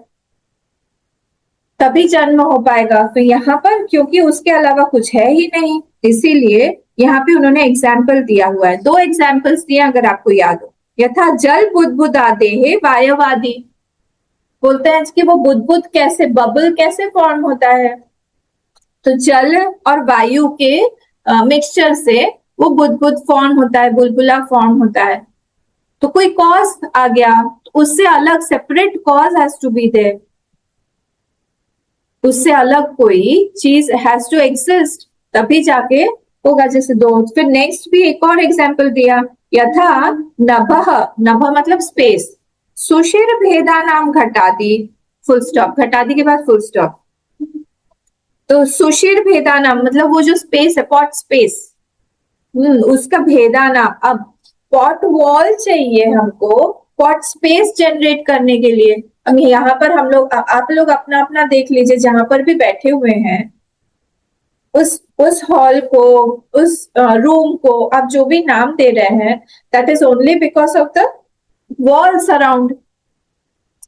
तभी जन्म हो पाएगा। तो यहाँ पर क्योंकि उसके अलावा कुछ है ही नहीं, इसीलिए यहाँ पे उन्होंने एग्जाम्पल दिया हुआ है। 2 एग्जाम्पल्स दिए, अगर आपको याद हो। यथा जल बुदबुदादेहे वायवादी, बोलते हैं कि वो बुदबुद कैसे, बबल कैसे फॉर्म होता है? तो जल और वायु के मिक्सचर से वो बुदबुद फॉर्म होता है, बुलबुला फॉर्म होता है। तो कोई कॉज आ गया, तो उससे अलग separate cause has to be there, उससे अलग कोई चीज हैज टू एग्जिस्ट, तभी जाके होगा। जैसे 2, फिर नेक्स्ट भी एक और एग्जाम्पल दिया। यथा नभः, नभ मतलब स्पेस, सुशिर भेदा नाम घटादी, फुल स्टॉप, घटादी के बाद फुल स्टॉप। तो सुशिर भेदा नाम मतलब वो जो स्पेस है, पॉट स्पेस, उसका भेदा नाम। अब पॉट वॉल चाहिए हमको पॉट स्पेस जनरेट करने के लिए। अब यहाँ पर हम लोग, आप लोग अपना अपना देख लीजिए, जहां पर भी बैठे हुए हैं, उस हॉल को, उस रूम को आप जो भी नाम दे रहे हैं, that is only because of the walls around.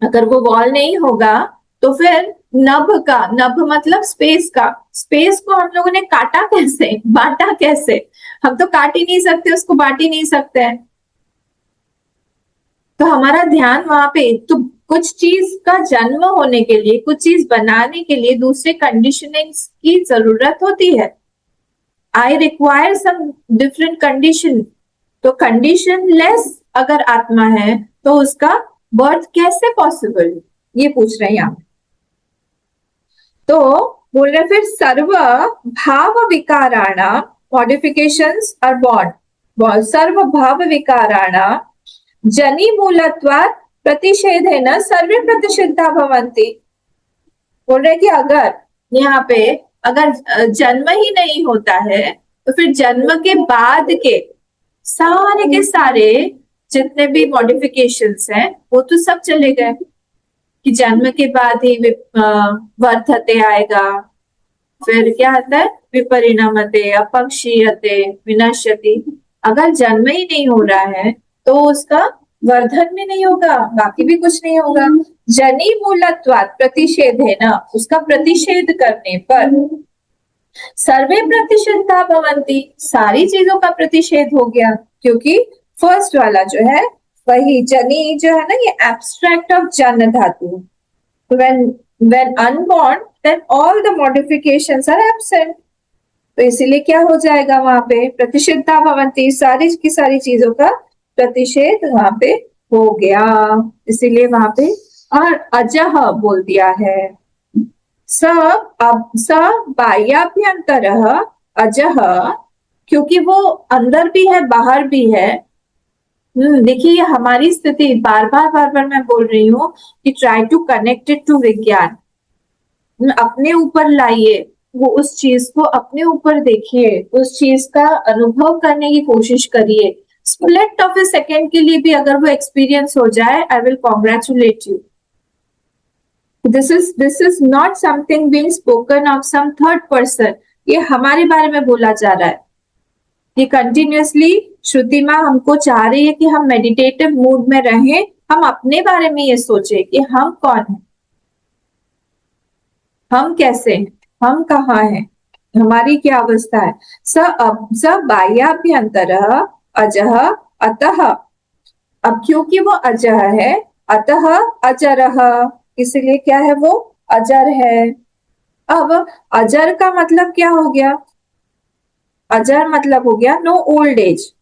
अगर वो वॉल नहीं होगा तो फिर नभ मतलब स्पेस का, स्पेस को हम लोगों ने काटा कैसे, बांटा कैसे? हम तो काट ही नहीं सकते, उसको बांट ही नहीं सकते हैं। तो हमारा ध्यान वहां पे, तो कुछ चीज का जन्म होने के लिए, कुछ चीज बनाने के लिए दूसरे कंडीशनिंग्स की जरूरत होती है। I require some different condition. तो कंडीशन लेस अगर आत्मा है तो उसका बर्थ कैसे पॉसिबल, ये पूछ रहे हैं यहाँ। तो बोल रहे फिर सर्व भाव विकाराणा मॉडिफिकेशंस आर बॉर्न, सर्व भाव विकाराणा जनी मूलत्वात् प्रतिषेधेन सर्वे प्रतिषिद्धा भवन्ति। बोल रहे कि अगर यहाँ पे अगर जन्म ही नहीं होता है तो फिर जन्म के बाद के सारे जितने भी मॉडिफिकेशंस हैं वो तो सब चले गए, कि जन्म के बाद ही वर्धते आएगा, फिर क्या आता है विपरिणामते, अपक्षीयते, विनश्यति। अगर जन्म ही नहीं हो रहा है तो उसका वर्धन भी नहीं होगा, बाकी भी कुछ नहीं होगा। जनी मूलत्वात् प्रतिषेधेन, उसका प्रतिषेध करने पर सर्वे प्रतिषिद्धा भवन्ति, सारी चीजों का प्रतिषेध हो गया, क्योंकि फर्स्ट वाला जो है वही जनी जो है ना, ये एब्स्ट्रैक्ट ऑफ जन धातु। when unborn then all the modifications are absent, तो इसीलिए क्या हो जाएगा वहां पे प्रतिषिद्धा भवन्ति, सारी की सारी चीजों का प्रतिषेध वहां पे हो गया, इसीलिए वहां पे और अजह बोल दिया है। स बाह्याभ्यंतरः अजः, क्योंकि वो अंदर भी है बाहर भी है। देखिए हमारी स्थिति बार बार मैं बोल रही हूँ कि try to connect it to विज्ञान, अपने ऊपर लाइए वो, उस चीज को अपने ऊपर देखिए, उस चीज का अनुभव करने की कोशिश करिए। स्प्लिट ऑफ ए सेकेंड के लिए भी अगर वो एक्सपीरियंस हो जाए, I will congratulate you. This is not something being spoken of some third person, ये हमारे बारे में बोला जा रहा है। ये कंटिन्यूअसली श्रुति माँ हमको चाह रही है कि हम मेडिटेटिव मूड में रहें, हम अपने बारे में ये सोचे कि हम कौन हैं, हम कैसे हैं, हम कहाँ हैं, हमारी क्या अवस्था है। स बाह्याभ्यंतरः अजः अतः, अब क्योंकि वो अजः है अतः अजरः, इसलिए क्या है वो अजर है। अब अजर का मतलब क्या हो गया, अजर मतलब हो गया नो ओल्ड एज।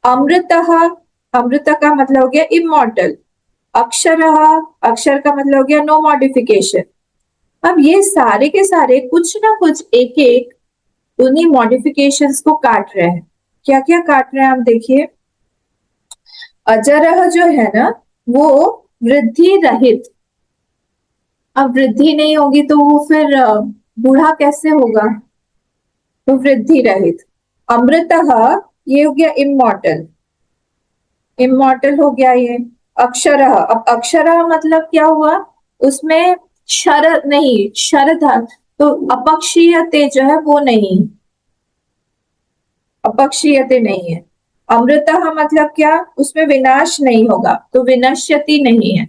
अमृतः, अमृत का मतलब हो गया इमॉर्टल। अक्षरः, अक्षर का मतलब हो गया नो मॉडिफिकेशन। अब ये सारे के सारे कुछ ना कुछ एक एक उन्हीं मॉडिफिकेशंस को काट रहे हैं। क्या क्या काट रहे हैं आप देखिए। अजरह जो है ना वो वृद्धि रहित, अब वृद्धि नहीं होगी तो वो फिर बूढ़ा कैसे होगा, तो वृद्धि रहित। अमृतः ये हो गया इमॉर्टल, इमॉर्टल हो गया ये। अक्षरः, अब अक्षरः मतलब क्या हुआ, उसमें शरद नहीं, शरद तो अपक्षीयते जो है वो नहीं, अपक्षीयते नहीं है। अमृतः मतलब क्या, उसमें विनाश नहीं होगा, तो विनश्यति नहीं है,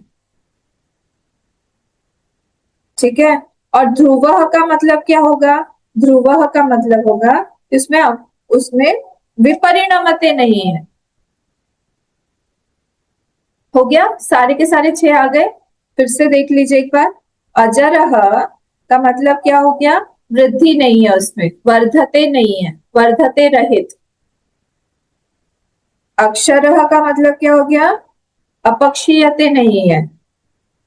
ठीक है। और ध्रुवः का मतलब क्या होगा, ध्रुवः का मतलब होगा इसमें उसमें विपरिणामते नहीं है। हो गया, सारे के सारे 6 आ गए। फिर से देख लीजिए एक बार। अजरह का मतलब क्या हो गया, वृद्धि नहीं है उसमें, वर्धते नहीं है, वर्धते रहित। अक्षरः का मतलब क्या हो गया, अपक्षीयते नहीं है।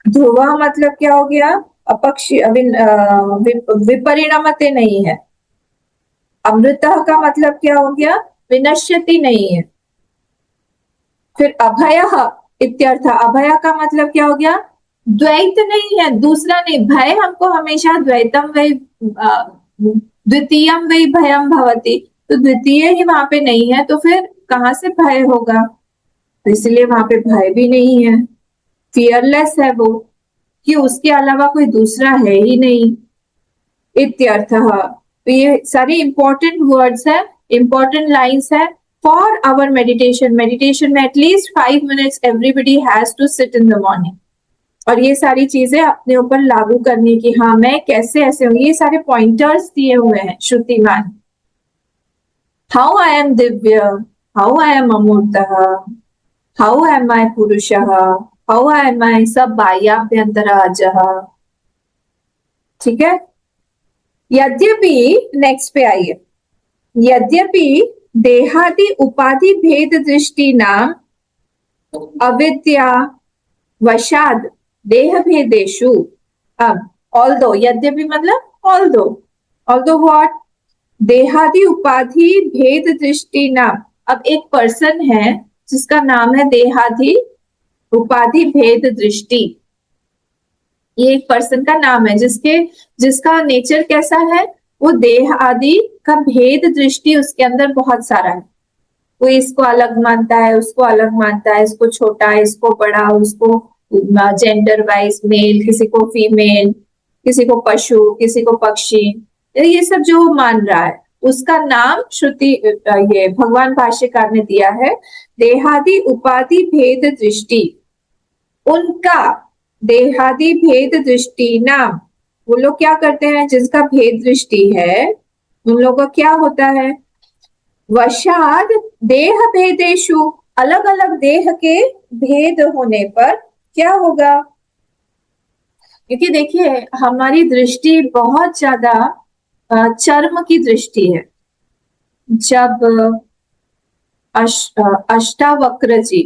ध्रुवः मतलब क्या हो गया, अपक्षीय विपरिणामते नहीं है। अमृतः का मतलब क्या हो गया, विनश्यति नहीं है। फिर अभयः इत्यर्थ, अभय का मतलब क्या हो गया, द्वैत नहीं है, दूसरा नहीं। भय हमको हमेशा द्वैतम वही द्वितीयम वही भयम भवति, तो द्वितीय ही वहां पे नहीं है, तो फिर कहाँ से भय होगा, तो इसलिए वहां पे भय भी नहीं है। फियरलेस है वो, कि उसके अलावा कोई दूसरा है ही नहीं। इत्यर्थः, तो ये सारी इंपॉर्टेंट वर्ड्स है, इंपॉर्टेंट लाइंस है फॉर आवर मेडिटेशन। मेडिटेशन में at least 5 minutes everybody has to sit in the morning. और ये सारी चीजें अपने ऊपर लागू करने की, हाँ मैं कैसे ऐसे हूँ, ये सारे पॉइंटर्स दिए हुए हैं श्रुतिमान। हाउ आई एम दिव्य, हाउ आई एम अमूर्तः, हाउ एम आई पुरुषः, हाउ एम आई सब बाह्याभ्यंतराजः। ठीक है। यद्यपि, नेक्स्ट पे आइए, यद्यपि देहादि उपाधि भेद दृष्टि नाम अविद्या वशाद देह भेदेशु, अब ऑल्दो, यद्यपि मतलब ऑल्दो व्हाट, देहादि उपाधि भेद दृष्टि नाम, अब एक पर्सन है जिसका नाम है देहादि उपाधि भेद दृष्टि, ये एक पर्सन का नाम है जिसका नेचर कैसा है, वो देह आदि का भेद दृष्टि उसके अंदर बहुत सारा है। कोई इसको अलग मानता है, उसको अलग मानता है, इसको छोटा, इसको बड़ा, उसको जेंडर वाइज मेल, किसी को फीमेल, किसी को पशु, किसी को पक्षी, ये सब जो मान रहा है उसका नाम श्रुति, ये भगवान भाष्यकार ने दिया है देहादि उपाधि भेद दृष्टि। उनका देहादि भेद दृष्टि नाम, वो लोग क्या करते हैं, जिसका भेद दृष्टि है उन लोगों का क्या होता है, वशाद देह भेदेशु, अलग अलग देह के भेद होने पर क्या होगा, क्योंकि देखिए हमारी दृष्टि बहुत ज्यादा चर्म की दृष्टि है। जब अष्टावक्र जी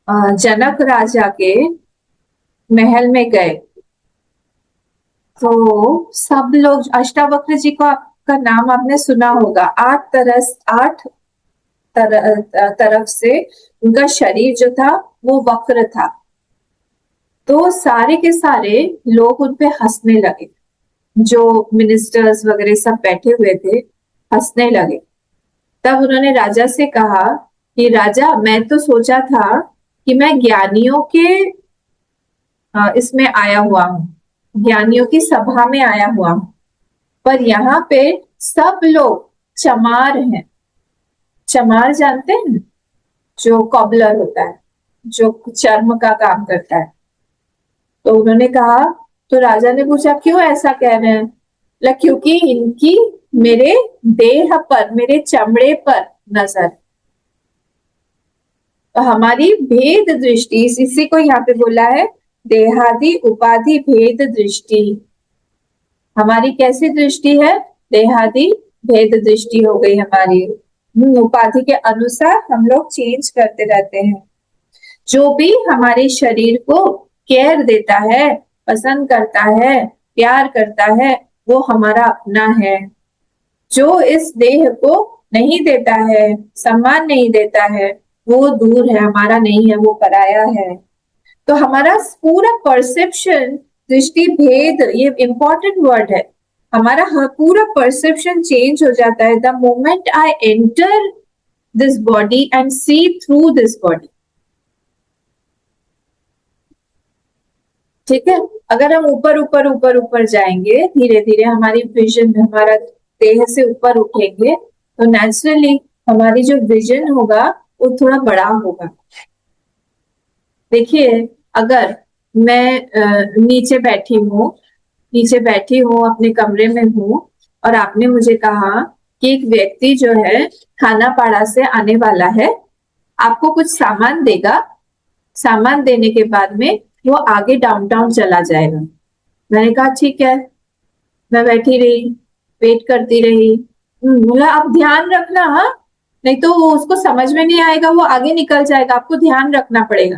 जनक राजा के महल में गए तो सब लोग, अष्टावक्र जी को आपका नाम आपने सुना होगा, 8 तरफ से उनका शरीर जो था वो वक्र था, तो सारे के सारे लोग उन पे हंसने लगे, जो मिनिस्टर्स वगैरह सब बैठे हुए थे हंसने लगे। तब उन्होंने राजा से कहा कि राजा, मैं तो सोचा था कि मैं ज्ञानियों के इसमें आया हुआ हूँ, ज्ञानियों की सभा में आया हुआ हूँ, पर यहाँ पे सब लोग चमार हैं। चमार जानते हैं, जो कॉबलर होता है, जो चर्म का काम करता है। तो उन्होंने कहा, तो राजा ने पूछा क्यों ऐसा कह रहे हैं, क्योंकि इनकी मेरे देह पर, मेरे चमड़े पर नजर, तो हमारी भेद दृष्टि, इसी को यहाँ पे बोला है देहादि उपाधि भेद दृष्टि। हमारी कैसी दृष्टि है, देहादि भेद दृष्टि हो गई हमारी। उपाधि के अनुसार हम लोग चेंज करते रहते हैं। जो भी हमारे शरीर को केयर देता है, पसंद करता है, प्यार करता है, वो हमारा अपना है। जो इस देह को नहीं देता है, सम्मान नहीं देता है, वो दूर है, हमारा नहीं है, वो पराया है। तो हमारा पूरा परसेप्शन, दृष्टि भेद, ये इंपॉर्टेंट वर्ड है, हमारा पूरा परसेप्शन चेंज हो जाता है the moment I enter this body and see through this body. ठीक है। अगर हम ऊपर ऊपर ऊपर ऊपर जाएंगे, धीरे धीरे हमारी विजन, हमारा देह से ऊपर उठेंगे, तो नेचुरली हमारी जो विजन होगा वो थोड़ा बड़ा होगा। देखिए, अगर मैं नीचे बैठी हूँ अपने कमरे में हूँ, और आपने मुझे कहा कि एक व्यक्ति जो है खानापाड़ा से आने वाला है, आपको कुछ सामान देगा, सामान देने के बाद में वो आगे डाउनटाउन चला जाएगा। मैंने कहा ठीक है, मैं बैठी रही, वेट करती रही। बोला आप ध्यान रखना, हाँ, नहीं तो उसको समझ में नहीं आएगा, वो आगे निकल जाएगा, आपको ध्यान रखना पड़ेगा।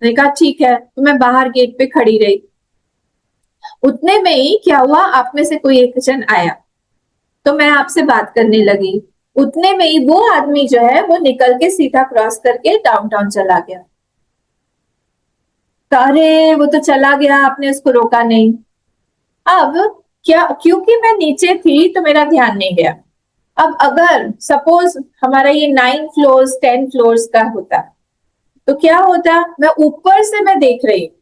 मैंने कहा ठीक है, तो मैं बाहर गेट पे खड़ी रही। उतने में ही क्या हुआ, आप में से कोई एक जन आया, तो मैं आपसे बात करने लगी। उतने में ही वो आदमी जो है वो निकल के सीधा क्रॉस करके डाउनटाउन चला गया। अरे वो तो चला गया, आपने उसको रोका नहीं। अब क्या, क्योंकि मैं नीचे थी तो मेरा ध्यान नहीं गया। अब अगर सपोज हमारा ये 9 फ्लोर्स 10 फ्लोर्स का होता, तो क्या होता, मैं ऊपर से मैं देख रही हूँ।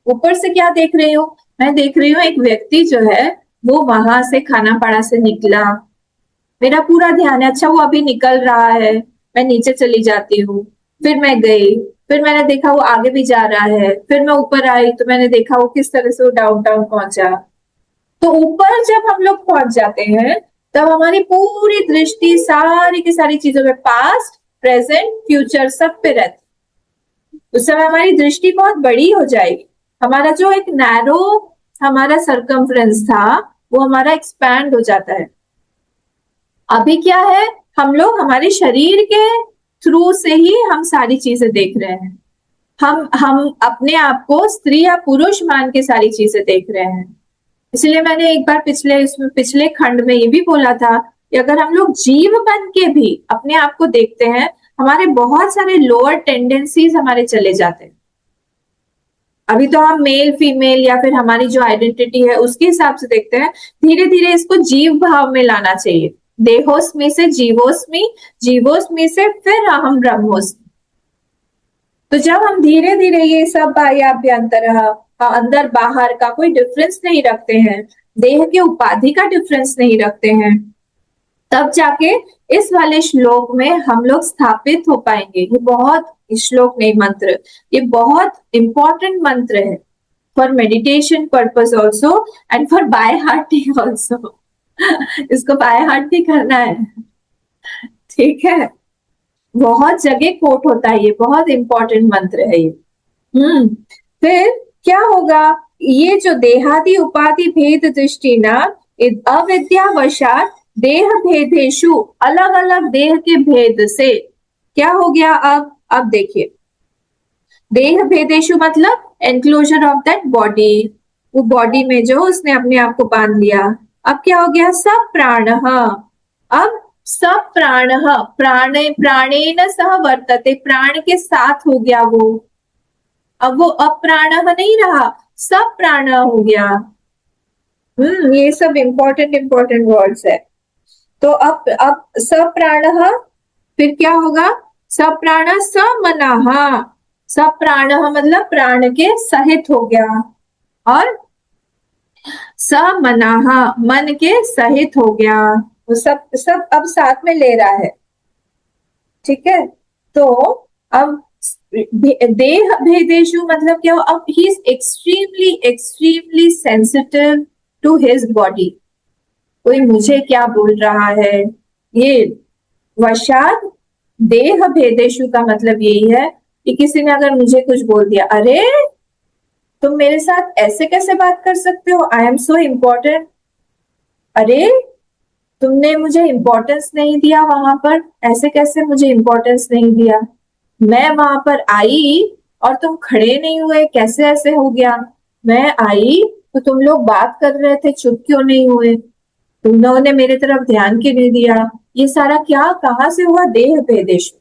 ऊपर से क्या देख रही हूँ, मैं देख रही हूँ एक व्यक्ति जो है वो वहां से खानापाड़ा से निकला, मेरा पूरा ध्यान है, अच्छा वो अभी निकल रहा है, मैं नीचे चली जाती हूँ। फिर मैं गई, फिर मैंने देखा वो आगे भी जा रहा है, फिर मैं ऊपर आई तो मैंने देखा वो किस तरह से वो डाउनटाउन पहुंचा। तो ऊपर जब हम लोग पहुंच जाते हैं तब हमारी पूरी दृष्टि सारी की सारी चीजों में, पास्ट प्रेजेंट फ्यूचर सब पे रहती। उस समय हमारी दृष्टि बहुत बड़ी हो जाएगी, हमारा जो एक नैरो हमारा सरकमफ्रेंस था वो हमारा एक्सपैंड हो जाता है। अभी क्या है, हम लोग हमारे शरीर के थ्रू से ही हम सारी चीजें देख रहे हैं। हम अपने आप को स्त्री या पुरुष मान के सारी चीजें देख रहे हैं। इसलिए मैंने एक बार पिछले खंड में ये भी बोला था कि अगर हम लोग जीव बन के भी अपने आप को देखते हैं, हमारे बहुत सारे लोअर टेंडेंसीज हमारे चले जाते हैं। अभी तो हम मेल फीमेल या फिर हमारी जो आइडेंटिटी है उसके हिसाब से देखते हैं। धीरे धीरे इसको जीव भाव में लाना चाहिए। देहोस्मी से जीवोस्मी, जीवोस्मी से फिर हम ब्रह्मोस्मी। तो जब हम धीरे धीरे ये सब बाह्याभ्यंतर, अंदर बाहर का कोई डिफरेंस नहीं रखते हैं, देह के उपाधि का डिफरेंस नहीं रखते हैं, तब जाके इस वाले श्लोक में हम लोग स्थापित हो पाएंगे। ये बहुत, श्लोक नहीं मंत्र, ये बहुत इंपॉर्टेंट मंत्र है for meditation purpose also and for by hearting also. इसको बाय हार्ट भी करना है, ठीक है। बहुत जगह कोट होता है, ये बहुत इंपॉर्टेंट मंत्र है ये। फिर क्या होगा, ये जो देहादि उपाधि भेद दृष्टि ना, अविद्यावशात देह भेदेशु, अलग अलग देह के भेद से क्या हो गया। अब देखिए, देह भेदेशु मतलब एनक्लोजर ऑफ दैट बॉडी, वो बॉडी में जो उसने अपने आप को बांध लिया। अब क्या हो गया, सब प्राण, अब सब प्राण, प्राणेन सह वर्तते, प्राण के साथ हो गया वो। अब वो अप्राण नहीं रहा, सब प्राण हो गया। ये सब इंपॉर्टेंट वर्ड्स है। तो अब सब प्राण, फिर क्या होगा, सब प्राण समनः, सब प्राण मतलब प्राण के सहित हो गया, और समनः मन के सहित हो गया। वो सब अब साथ में ले रहा है, ठीक है। तो अब देह भेदेशु मतलब क्या, अब he is extremely sensitive to his body. कोई मुझे क्या बोल रहा है, ये वशाद देह भेदेशु का मतलब यही है कि किसी ने अगर मुझे कुछ बोल दिया, अरे तुम मेरे साथ ऐसे कैसे बात कर सकते हो, आई एम सो इम्पोर्टेंट, अरे तुमने मुझे इम्पोर्टेंस नहीं दिया वहां पर, ऐसे कैसे मुझे इम्पोर्टेंस नहीं दिया, मैं वहां पर आई और तुम खड़े नहीं हुए, कैसे ऐसे हो गया, मैं आई तो तुम लोग बात कर रहे थे, चुप क्यों नहीं हुए, तुम लोगों ने मेरे तरफ ध्यान क्यों नहीं दिया, ये सारा क्या कहां से हुआ, देह भेदेश।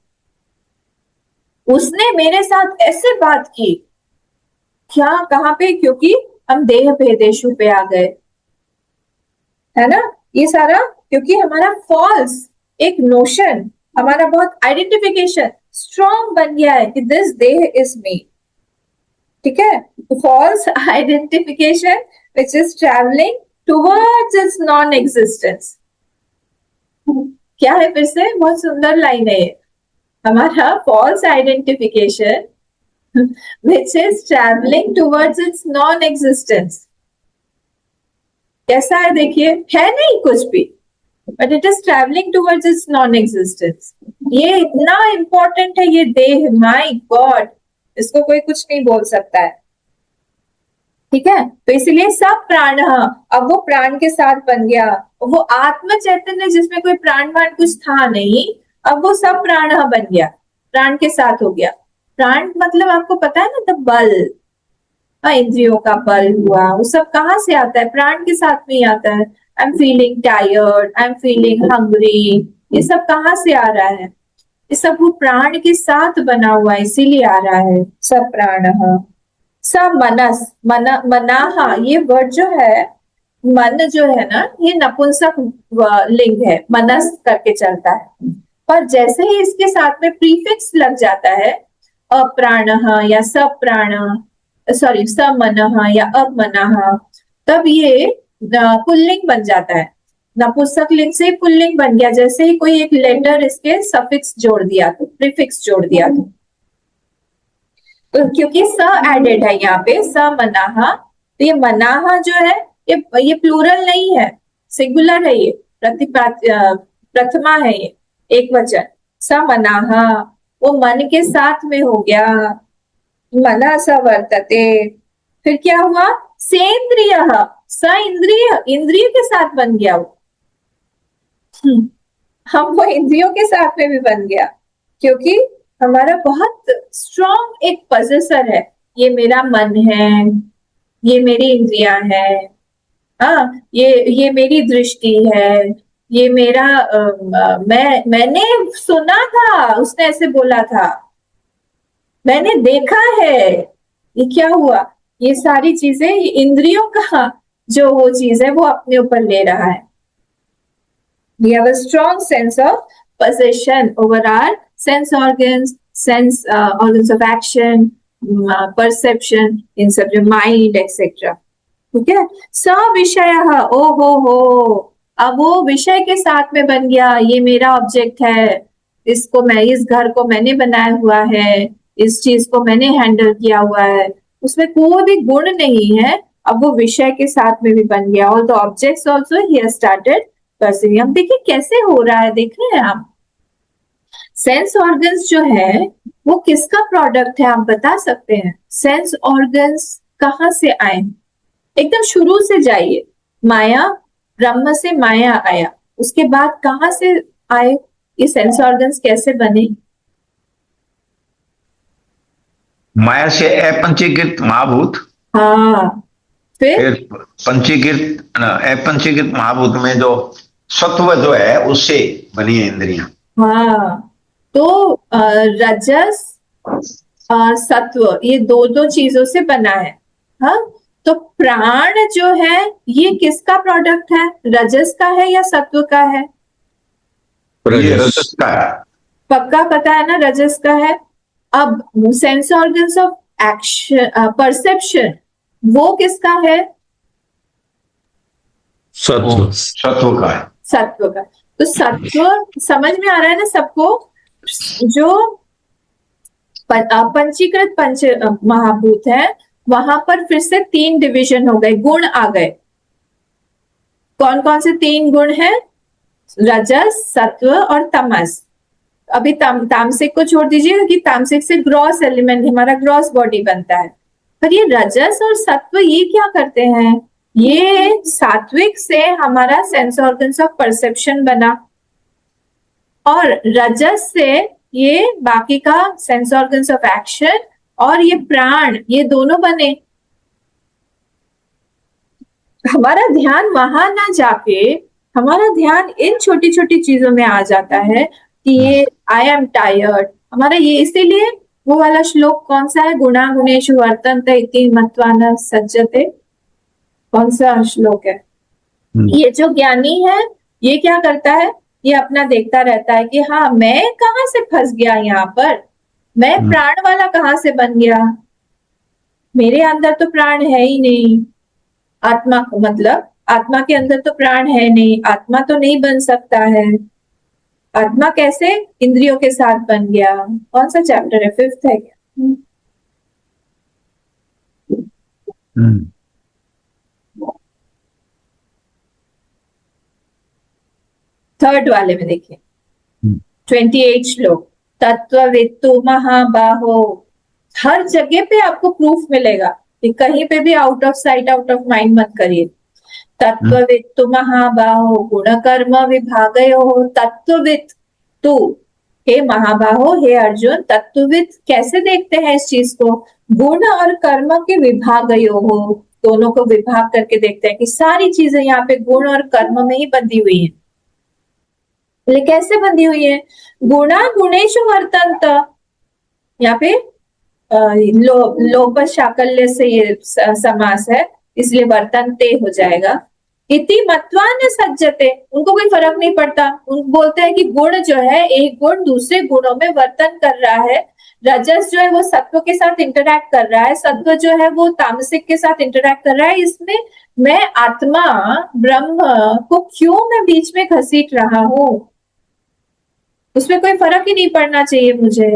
उसने मेरे साथ ऐसे बात की, क्या कहां पे, क्योंकि हम देह भेदेशु पे आ गए, है ना। ये सारा क्योंकि हमारा फॉल्स एक नोशन, हमारा बहुत आइडेंटिफिकेशन स्ट्रॉन्ग बन गया है कि दिस देह इज मी, ठीक है। False identification which is travelling towards its non existence. क्या है, फिर से बहुत सुंदर लाइन है ये, हमारा false identification which is traveling towards its non-existence। कैसा है देखिए, है नहीं कुछ भी, but it is traveling towards its non-existence। ये इतना इंपॉर्टेंट है ये देह, माय गॉड, इसको कोई कुछ नहीं बोल सकता है, ठीक है। तो इसलिए सब प्राण, अब वो प्राण के साथ बन गया, वो आत्म चैतन्य जिसमें कोई प्राण वाण कुछ था नहीं, अब वो सब प्राण बन गया, प्राण के साथ हो गया। प्राण मतलब आपको पता है ना, तो बल, इंद्रियों का बल हुआ, वो सब कहाँ से आता है, प्राण के साथ में ही आता है। I am feeling tired, I am feeling hungry, ये सब कहाँ से आ रहा है, ये सब वो प्राण के साथ बना हुआ है, इसीलिए आ रहा है सब प्राण। सब मनस, मनाहा, ये वर्ड जो है, मन जो है ना, ये नपुंसक लिंग है, मनस करके चलता है, पर जैसे ही इसके साथ में प्रीफिक्स लग जाता है, अप्राण या सब प्राण, सॉरी समन या अपमनः, तब ये पुल्लिंग बन जाता है, नपुंसक लिंग से पुल्लिंग बन गया। जैसे ही कोई एक लेटर इसके सफिक्स जोड़ दिया तो, प्रीफिक्स जोड़ दिया तो, तो क्योंकि स एडेड है यहाँ पे, स मनाहा, तो ये मनाहा जो है ये प्लूरल नहीं है, सिंगुलर है, ये प्रथमा है, ये एक वचन। स मनाहा, वो मन के साथ में हो गया, मना स वर्तते। फिर क्या हुआ, सेंद्रिय, स इंद्रिय, इंद्रिय के साथ बन गया वो। हम वो इंद्रियों के साथ में भी बन गया, क्योंकि हमारा बहुत स्ट्रॉन्ग एक पोजेसर है, ये मेरा मन है, ये मेरी इंद्रियां है, हाँ, ये मेरी दृष्टि है, ये मेरा मैंने सुना था, उसने ऐसे बोला था, मैंने देखा है, ये क्या हुआ, ये सारी चीजें, ये इंद्रियों का जो वो चीज है वो अपने ऊपर ले रहा है। We have a strong sense of possession over our sense organs, organs of action, perception, in सब जो mind, etc. ठीक है, स विषय, ओ हो, अब वो विषय के साथ में बन गया, ये मेरा ऑब्जेक्ट है, इसको मैं, इस घर को मैंने बनाया हुआ है, इस चीज को मैंने हैंडल किया हुआ है, उसमें कोई भी गुण नहीं है, अब वो विषय के साथ में भी बन गया। All the objects also he has started perceiving. अब देखिए कैसे हो रहा है, देख रहे हैं आप, सेंस ऑर्गन्स जो है वो किसका प्रोडक्ट है, आप बता सकते हैं? सेंस ऑर्गन्स कहाँ से आए? एकदम शुरू से जाइए, माया, ब्रह्म से माया आया, उसके बाद कहाँ से आए ये सेंस ऑर्गन्स, कैसे बने?
माया से अपंचीकृत महाभूत,
हाँ, फिर
पंचीकृत, अपंचीकृत महाभूत में जो सत्व जो है उससे बनी है इंद्रियां।
हाँ, तो रजस सत्व, ये दो चीजों से बना है। हाँ, तो प्राण जो है ये किसका प्रोडक्ट है, रजस का है या सत्व का है?
ये रजस का है।
पक्का पता है ना, रजस का है। अब sense organs of action, perception, वो किसका है?
सत्व का है।
सत्व का। तो सत्व समझ में आ रहा है ना सबको? जो पंचीकृत पंच महाभूत है, वहां पर फिर से 3 डिवीजन हो गए, गुण आ गए। कौन कौन से 3 गुण हैं? रजस, सत्व और तमस। अभी तामसिक को छोड़ दीजिएगा कि तामसिक से ग्रॉस एलिमेंट, हमारा ग्रॉस बॉडी बनता है, पर ये रजस और सत्व ये क्या करते हैं? ये सात्विक से हमारा सेंस ऑर्गन्स ऑफ परसेप्शन बना, और रजस से ये बाकी का सेंस ऑर्गन्स ऑफ एक्शन, और ये प्राण, ये दोनों बने। हमारा ध्यान वहां ना जाके हमारा ध्यान इन छोटी छोटी चीजों में आ जाता है कि ये आई एम टायर्ड, हमारा ये, इसीलिए वो वाला श्लोक कौन सा है, गुणा गुणेषु वर्तन्ते इति मत्वा न सज्जते, कौन सा श्लोक है? ये जो ज्ञानी है ये क्या करता है, ये अपना देखता रहता है कि हाँ, मैं कहाँ से फंस गया यहाँ पर, मैं प्राण वाला कहाँ से बन गया, मेरे अंदर तो प्राण है ही नहीं, आत्मा, मतलब आत्मा के अंदर तो प्राण है नहीं, आत्मा तो नहीं बन सकता है, आत्मा कैसे इंद्रियों के साथ बन गया? कौन सा चैप्टर है, 5th है क्या? थर्ड वाले में देखिए, 28 श्लोक। तत्ववित्तु महाबाहो, हर जगह पे आपको प्रूफ मिलेगा कि कहीं पे भी out of sight out of mind मत करिए। तत्ववित्तु महाबाहो गुण कर्म विभागयो, तत्ववित्त तू, हे महाबाहो, हे अर्जुन, तत्ववित्त कैसे देखते हैं इस चीज को? गुण और कर्म के विभागयो हो, दोनों को विभाग करके देखते हैं कि सारी चीजें यहाँ पे गुण और कर्म में ही बंधी हुई है। कैसे बंधी हुई है? गुणा गुणेषु वर्तन्त, यहाँ पे लोप शाकल्य से ये समास है, इसलिए वर्तन्ते हो जाएगा। इति मत्वा न सज्जते, उनको कोई फर्क नहीं पड़ता, उनको बोलते हैं कि गुण जो है, एक गुण दूसरे गुणों में वर्तन कर रहा है, रजस जो है वो सत्व के साथ इंटरैक्ट कर रहा है, सत्व जो है वो तामसिक के साथ इंटरैक्ट कर रहा है, इसमें मैं आत्मा ब्रह्म को क्यों मैं बीच में घसीट रहा हूं? उसमें कोई फर्क ही नहीं पड़ना चाहिए मुझे।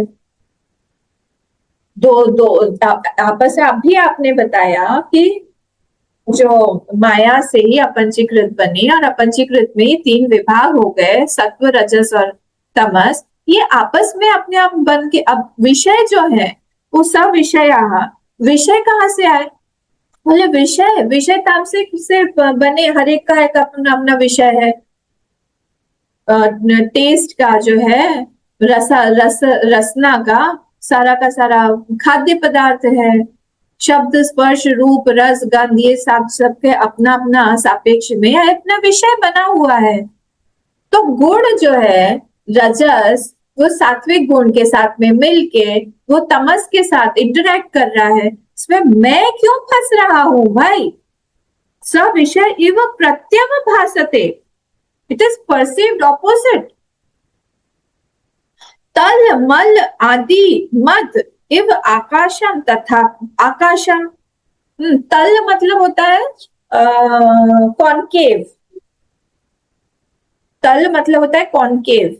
दो दो आपस में अभी आपने बताया कि जो माया से ही अपंचीकृत बने और अपंचीकृत में 3 विभाग हो गए, सत्व, रजस और तमस। ये आपस में अपने आप बन के, अब विषय जो है वो सब विषय कहाँ से आए? बोले विषय तामसिक से बने, हर एक का एक अपना अपना विषय है। टेस्ट का जो है, रसना का सारा खाद्य पदार्थ है। शब्द, स्पर्श, रूप, रस, गंध, ये सबके अपना अपना सापेक्ष में अपना विषय बना हुआ है। तो गुण जो है रजस, वो सात्विक गुण के साथ में मिलके वो तमस के साथ इंटरेक्ट कर रहा है। इसमें मैं क्यों फंस रहा हूं भाई? स विषय इव प्रत्यम भासते, इट इज परसीव्ड ऑपोजिट। तल मल आदि मद इव आकाशम तथा आकाशम। तल मतलब होता है कॉनकेव। तल मतलब होता है कॉनकेव।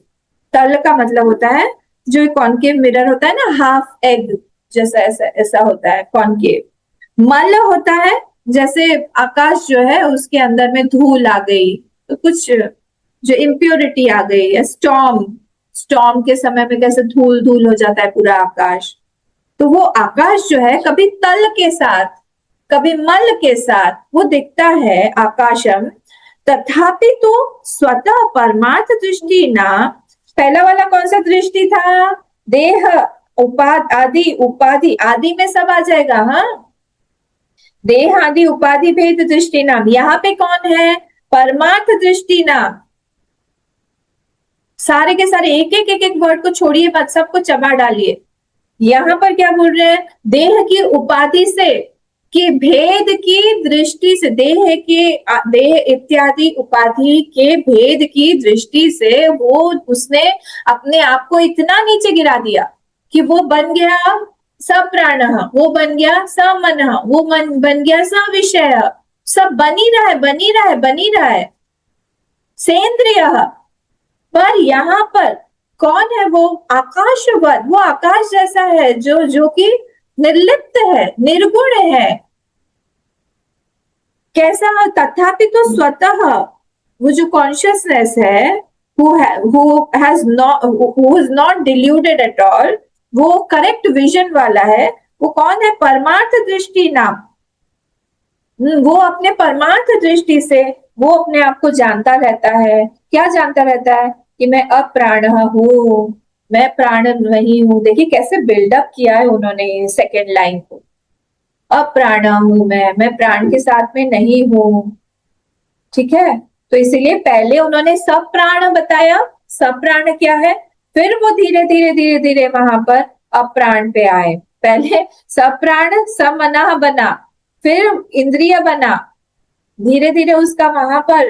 तल का मतलब होता है जो कॉनकेव मिरर होता है ना, हाफ एग जैसा, ऐसा होता है कॉनकेव। मल होता है जैसे आकाश जो है उसके अंदर में धूल आ गई, तो कुछ जो इम्प्योरिटी आ गई है, स्टॉर्म के समय में कैसे धूल धूल हो जाता है पूरा आकाश। तो वो आकाश जो है कभी तल के साथ कभी मल के साथ वो दिखता है आकाशम। तथापि तो स्वतः परमार्थ दृष्टि ना। पहला वाला कौन सा दृष्टि था? देह, उपाधि आदि में सब आ जाएगा। हाँ, देह आदि उपाधि भेद दृष्टि नाम। यहाँ पे कौन है? परमार्थ दृष्टि नाम। सारे के सारे एक वर्ड को छोड़िए मत, सबको चबा डालिए। यहाँ पर क्या बोल रहे हैं? देह की उपाधि से, कि भेद की दृष्टि से, देह इत्यादि उपाधि के भेद की दृष्टि से वो उसने अपने आप को इतना नीचे गिरा दिया कि वो बन गया सप्राण, वो बन गया समन, वो बन गया सविषय। सब बनी रहा है सेंद्रिय। पर यहाँ पर कौन है? वो आकाशवत, वो आकाश जैसा है जो कि निर्लिप्त है, निर्गुण है। कैसा? तथापि तो स्वतः वो जो कॉन्शियसनेस है, who is not deluded at all, वो करेक्ट विजन वाला है। वो कौन है? परमार्थ दृष्टि नाम। वो अपने परमार्थ दृष्टि से वो अपने आप को जानता रहता है। क्या जानता रहता है? कि मैं अप्राण हूं, मैं प्राण नहीं हूं। देखिए कैसे बिल्डअप किया है उन्होंने सेकेंड लाइन को। अप्राण हूं मैं प्राण के साथ में नहीं हूं। ठीक है, तो इसीलिए पहले उन्होंने सब प्राण बताया, सब प्राण क्या है, फिर वो धीरे धीरे वहां पर अप्राण पे आए। पहले सब प्राण समना बना, फिर इंद्रिय बना, धीरे धीरे उसका वहां पर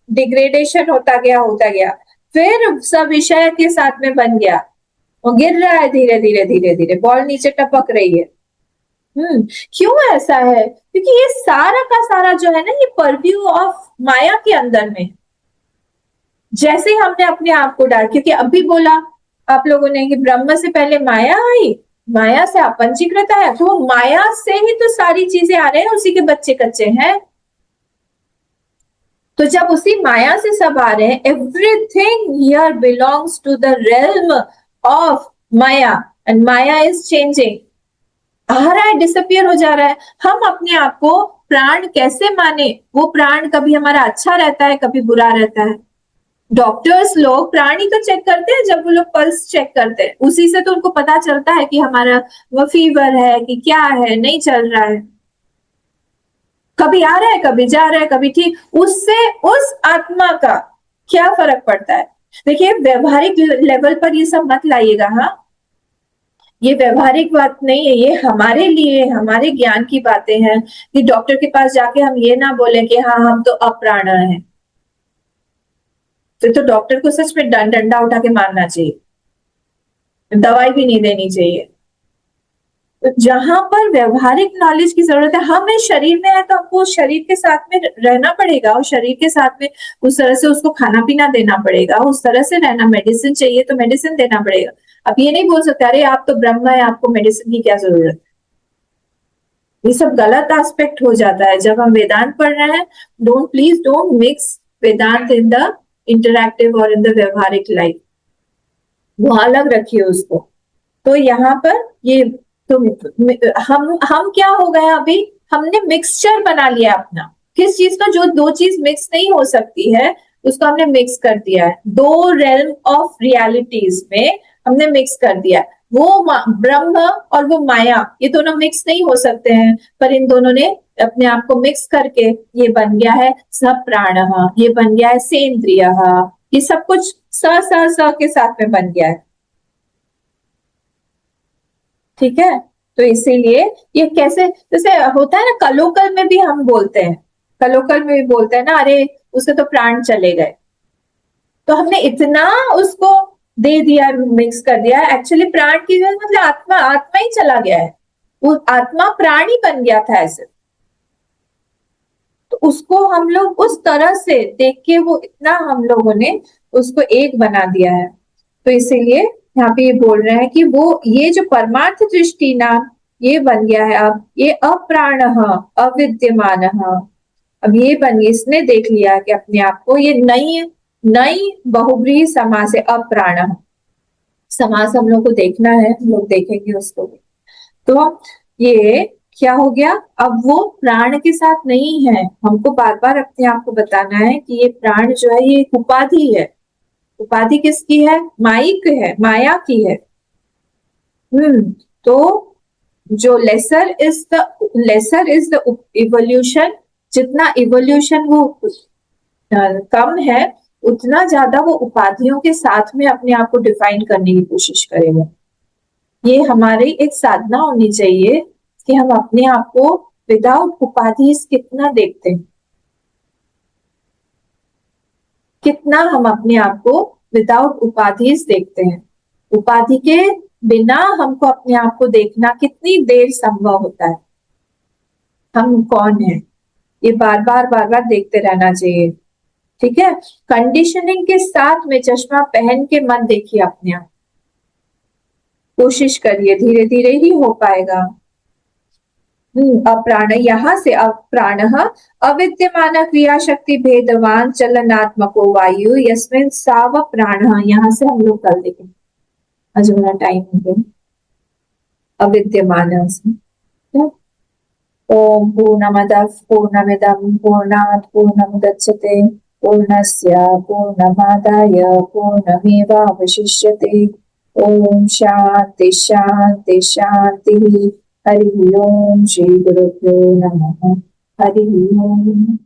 डिग्रेडेशन होता गया, फिर सब विषय के साथ में बन गया। वो गिर रहा है धीरे धीरे, बॉल नीचे टपक रही है। क्यों ऐसा है? क्योंकि ये सारा का सारा जो है ना, ये परव्यू ऑफ माया के अंदर में। जैसे हमने अपने आप को डाल, क्योंकि अभी बोला आप लोगों ने कि ब्रह्म से पहले माया आई, माया से अपंचीकृत है, तो माया से ही तो सारी चीजें आ रहे हैं, उसी के बच्चे कच्चे हैं। तो जब उसी माया से सब आ रहे हैं, everything here belongs to the realm of माया, एंड माया इज चेंजिंग। आ रहा है, डिसअपियर हो जा रहा है। हम अपने आप को प्राण कैसे माने? वो प्राण कभी हमारा अच्छा रहता है, कभी बुरा रहता है। डॉक्टर्स लोग प्राण ही तो चेक करते हैं, जब वो लोग पल्स चेक करते हैं उसी से तो उनको पता चलता है कि हमारा वो फीवर है कि क्या है, नहीं चल रहा है, कभी आ रहा है, कभी जा रहा है, कभी ठीक। उससे उस आत्मा का क्या फर्क पड़ता है? देखिए, व्यवहारिक लेवल पर ये सब मत लाइएगा। हाँ, ये व्यवहारिक बात नहीं है, ये हमारे लिए, हमारे ज्ञान की बातें हैं कि डॉक्टर के पास जाके हम ये ना बोले कि हाँ हम तो अप्राण हैं। तो डॉक्टर को सच में डंडा उठा के मारना चाहिए, दवाई भी नहीं देनी चाहिए। तो जहां पर व्यवहारिक नॉलेज की जरूरत है, हम इस शरीर में है तो हमको उस शरीर के साथ में रहना पड़ेगा, और शरीर के साथ में उस तरह से उसको खाना पीना देना पड़ेगा, उस तरह से रहना। मेडिसिन चाहिए तो मेडिसिन देना पड़ेगा। अब ये नहीं बोल सकते अरे आप तो ब्रह्म है, आपको मेडिसिन की क्या जरूरत है। ये सब गलत एस्पेक्ट हो जाता है जब हम वेदांत पढ़ रहे हैं। Please don't mix Vedanta in the interactive और इन द व्यवहारिक लाइफ, वो अलग रखिए उसको। तो यहाँ पर ये तो हम क्या हो गए अभी, हमने मिक्सचर बना लिया अपना। किस चीज का, जो दो चीज मिक्स नहीं हो सकती है उसको हमने मिक्स कर दिया है। दो रेल्म ऑफ रियलिटीज में हमने मिक्स कर दिया है। वो ब्रह्म और वो माया, ये दोनों मिक्स नहीं हो सकते हैं, पर इन दोनों ने अपने आप को मिक्स करके ये बन गया है सब प्राण, ये बन गया है सेंद्रिय, ये सब कुछ स के साथ में बन गया है। ठीक है, तो इसीलिए ये कैसे, जैसे होता है ना कलोकल में भी हम बोलते हैं, कलोकल में भी बोलते हैं ना अरे उसके तो प्राण चले गए। तो हमने इतना उसको दे दिया, मिक्स कर दिया। एक्चुअली प्राण की मतलब आत्मा, आत्मा ही चला गया है, वो आत्मा प्राण ही बन गया था ऐसे। तो उसको हम लोग उस तरह से देख के वो इतना हम लोगों ने उसको एक बना दिया है। तो इसीलिए यहाँ पे ये बोल रहे हैं कि वो ये जो परमार्थ दृष्टि ना ये बन गया है, अब ये अप्राण अविद्यमान, अब ये बन गया, इसने देख लिया कि अपने आप को ये नई बहुब्रीहि समास है। अप्राण समास हम लोग को देखना है, हम लोग देखेंगे उसको भी। तो ये क्या हो गया, अब वो प्राण के साथ नहीं है। हमको बार बार अपने आप को बताना है कि ये प्राण जो है ये एक उपाधि है। उपाधि किसकी है, माइक है, माया की है। तो जो लेसर इज द इवोल्यूशन, जितना इवोल्यूशन वो कम है उतना ज्यादा वो उपाधियों के साथ में अपने आप को डिफाइन करने की कोशिश करेगा। ये हमारी एक साधना होनी चाहिए कि हम अपने आप को विदाउट उपाधि कितना देखते हैं, कितना हम अपने आप को विदाउट उपाधि देखते हैं। उपाधि के बिना हमको अपने आप को देखना कितनी देर संभव होता है, हम कौन है, ये बार बार देखते रहना चाहिए। ठीक है, कंडीशनिंग के साथ में चश्मा पहन के मत देखिए अपने आप, कोशिश करिए, धीरे धीरे ही हो पाएगा। अप्राण, यहाँ से अप्राण अविद्यमान क्रिया शक्ति भेदवान चलनात्मको वायु यस्मिन् साव प्राण, यहाँ से हम लोग कल देखेंगे, आज हमारा टाइम हो गया। अविद्यमान ओम पूर्णमदः पूर्णमिदं पूर्णात् पूर्णमुदच्यते पूर्णस्य पूर्णमादाय पूर्णमेवावशिष्यते। ओम शांति शांति शांति। हरि ओम। श्री गुरुभ्यो नमः। हरि ओम।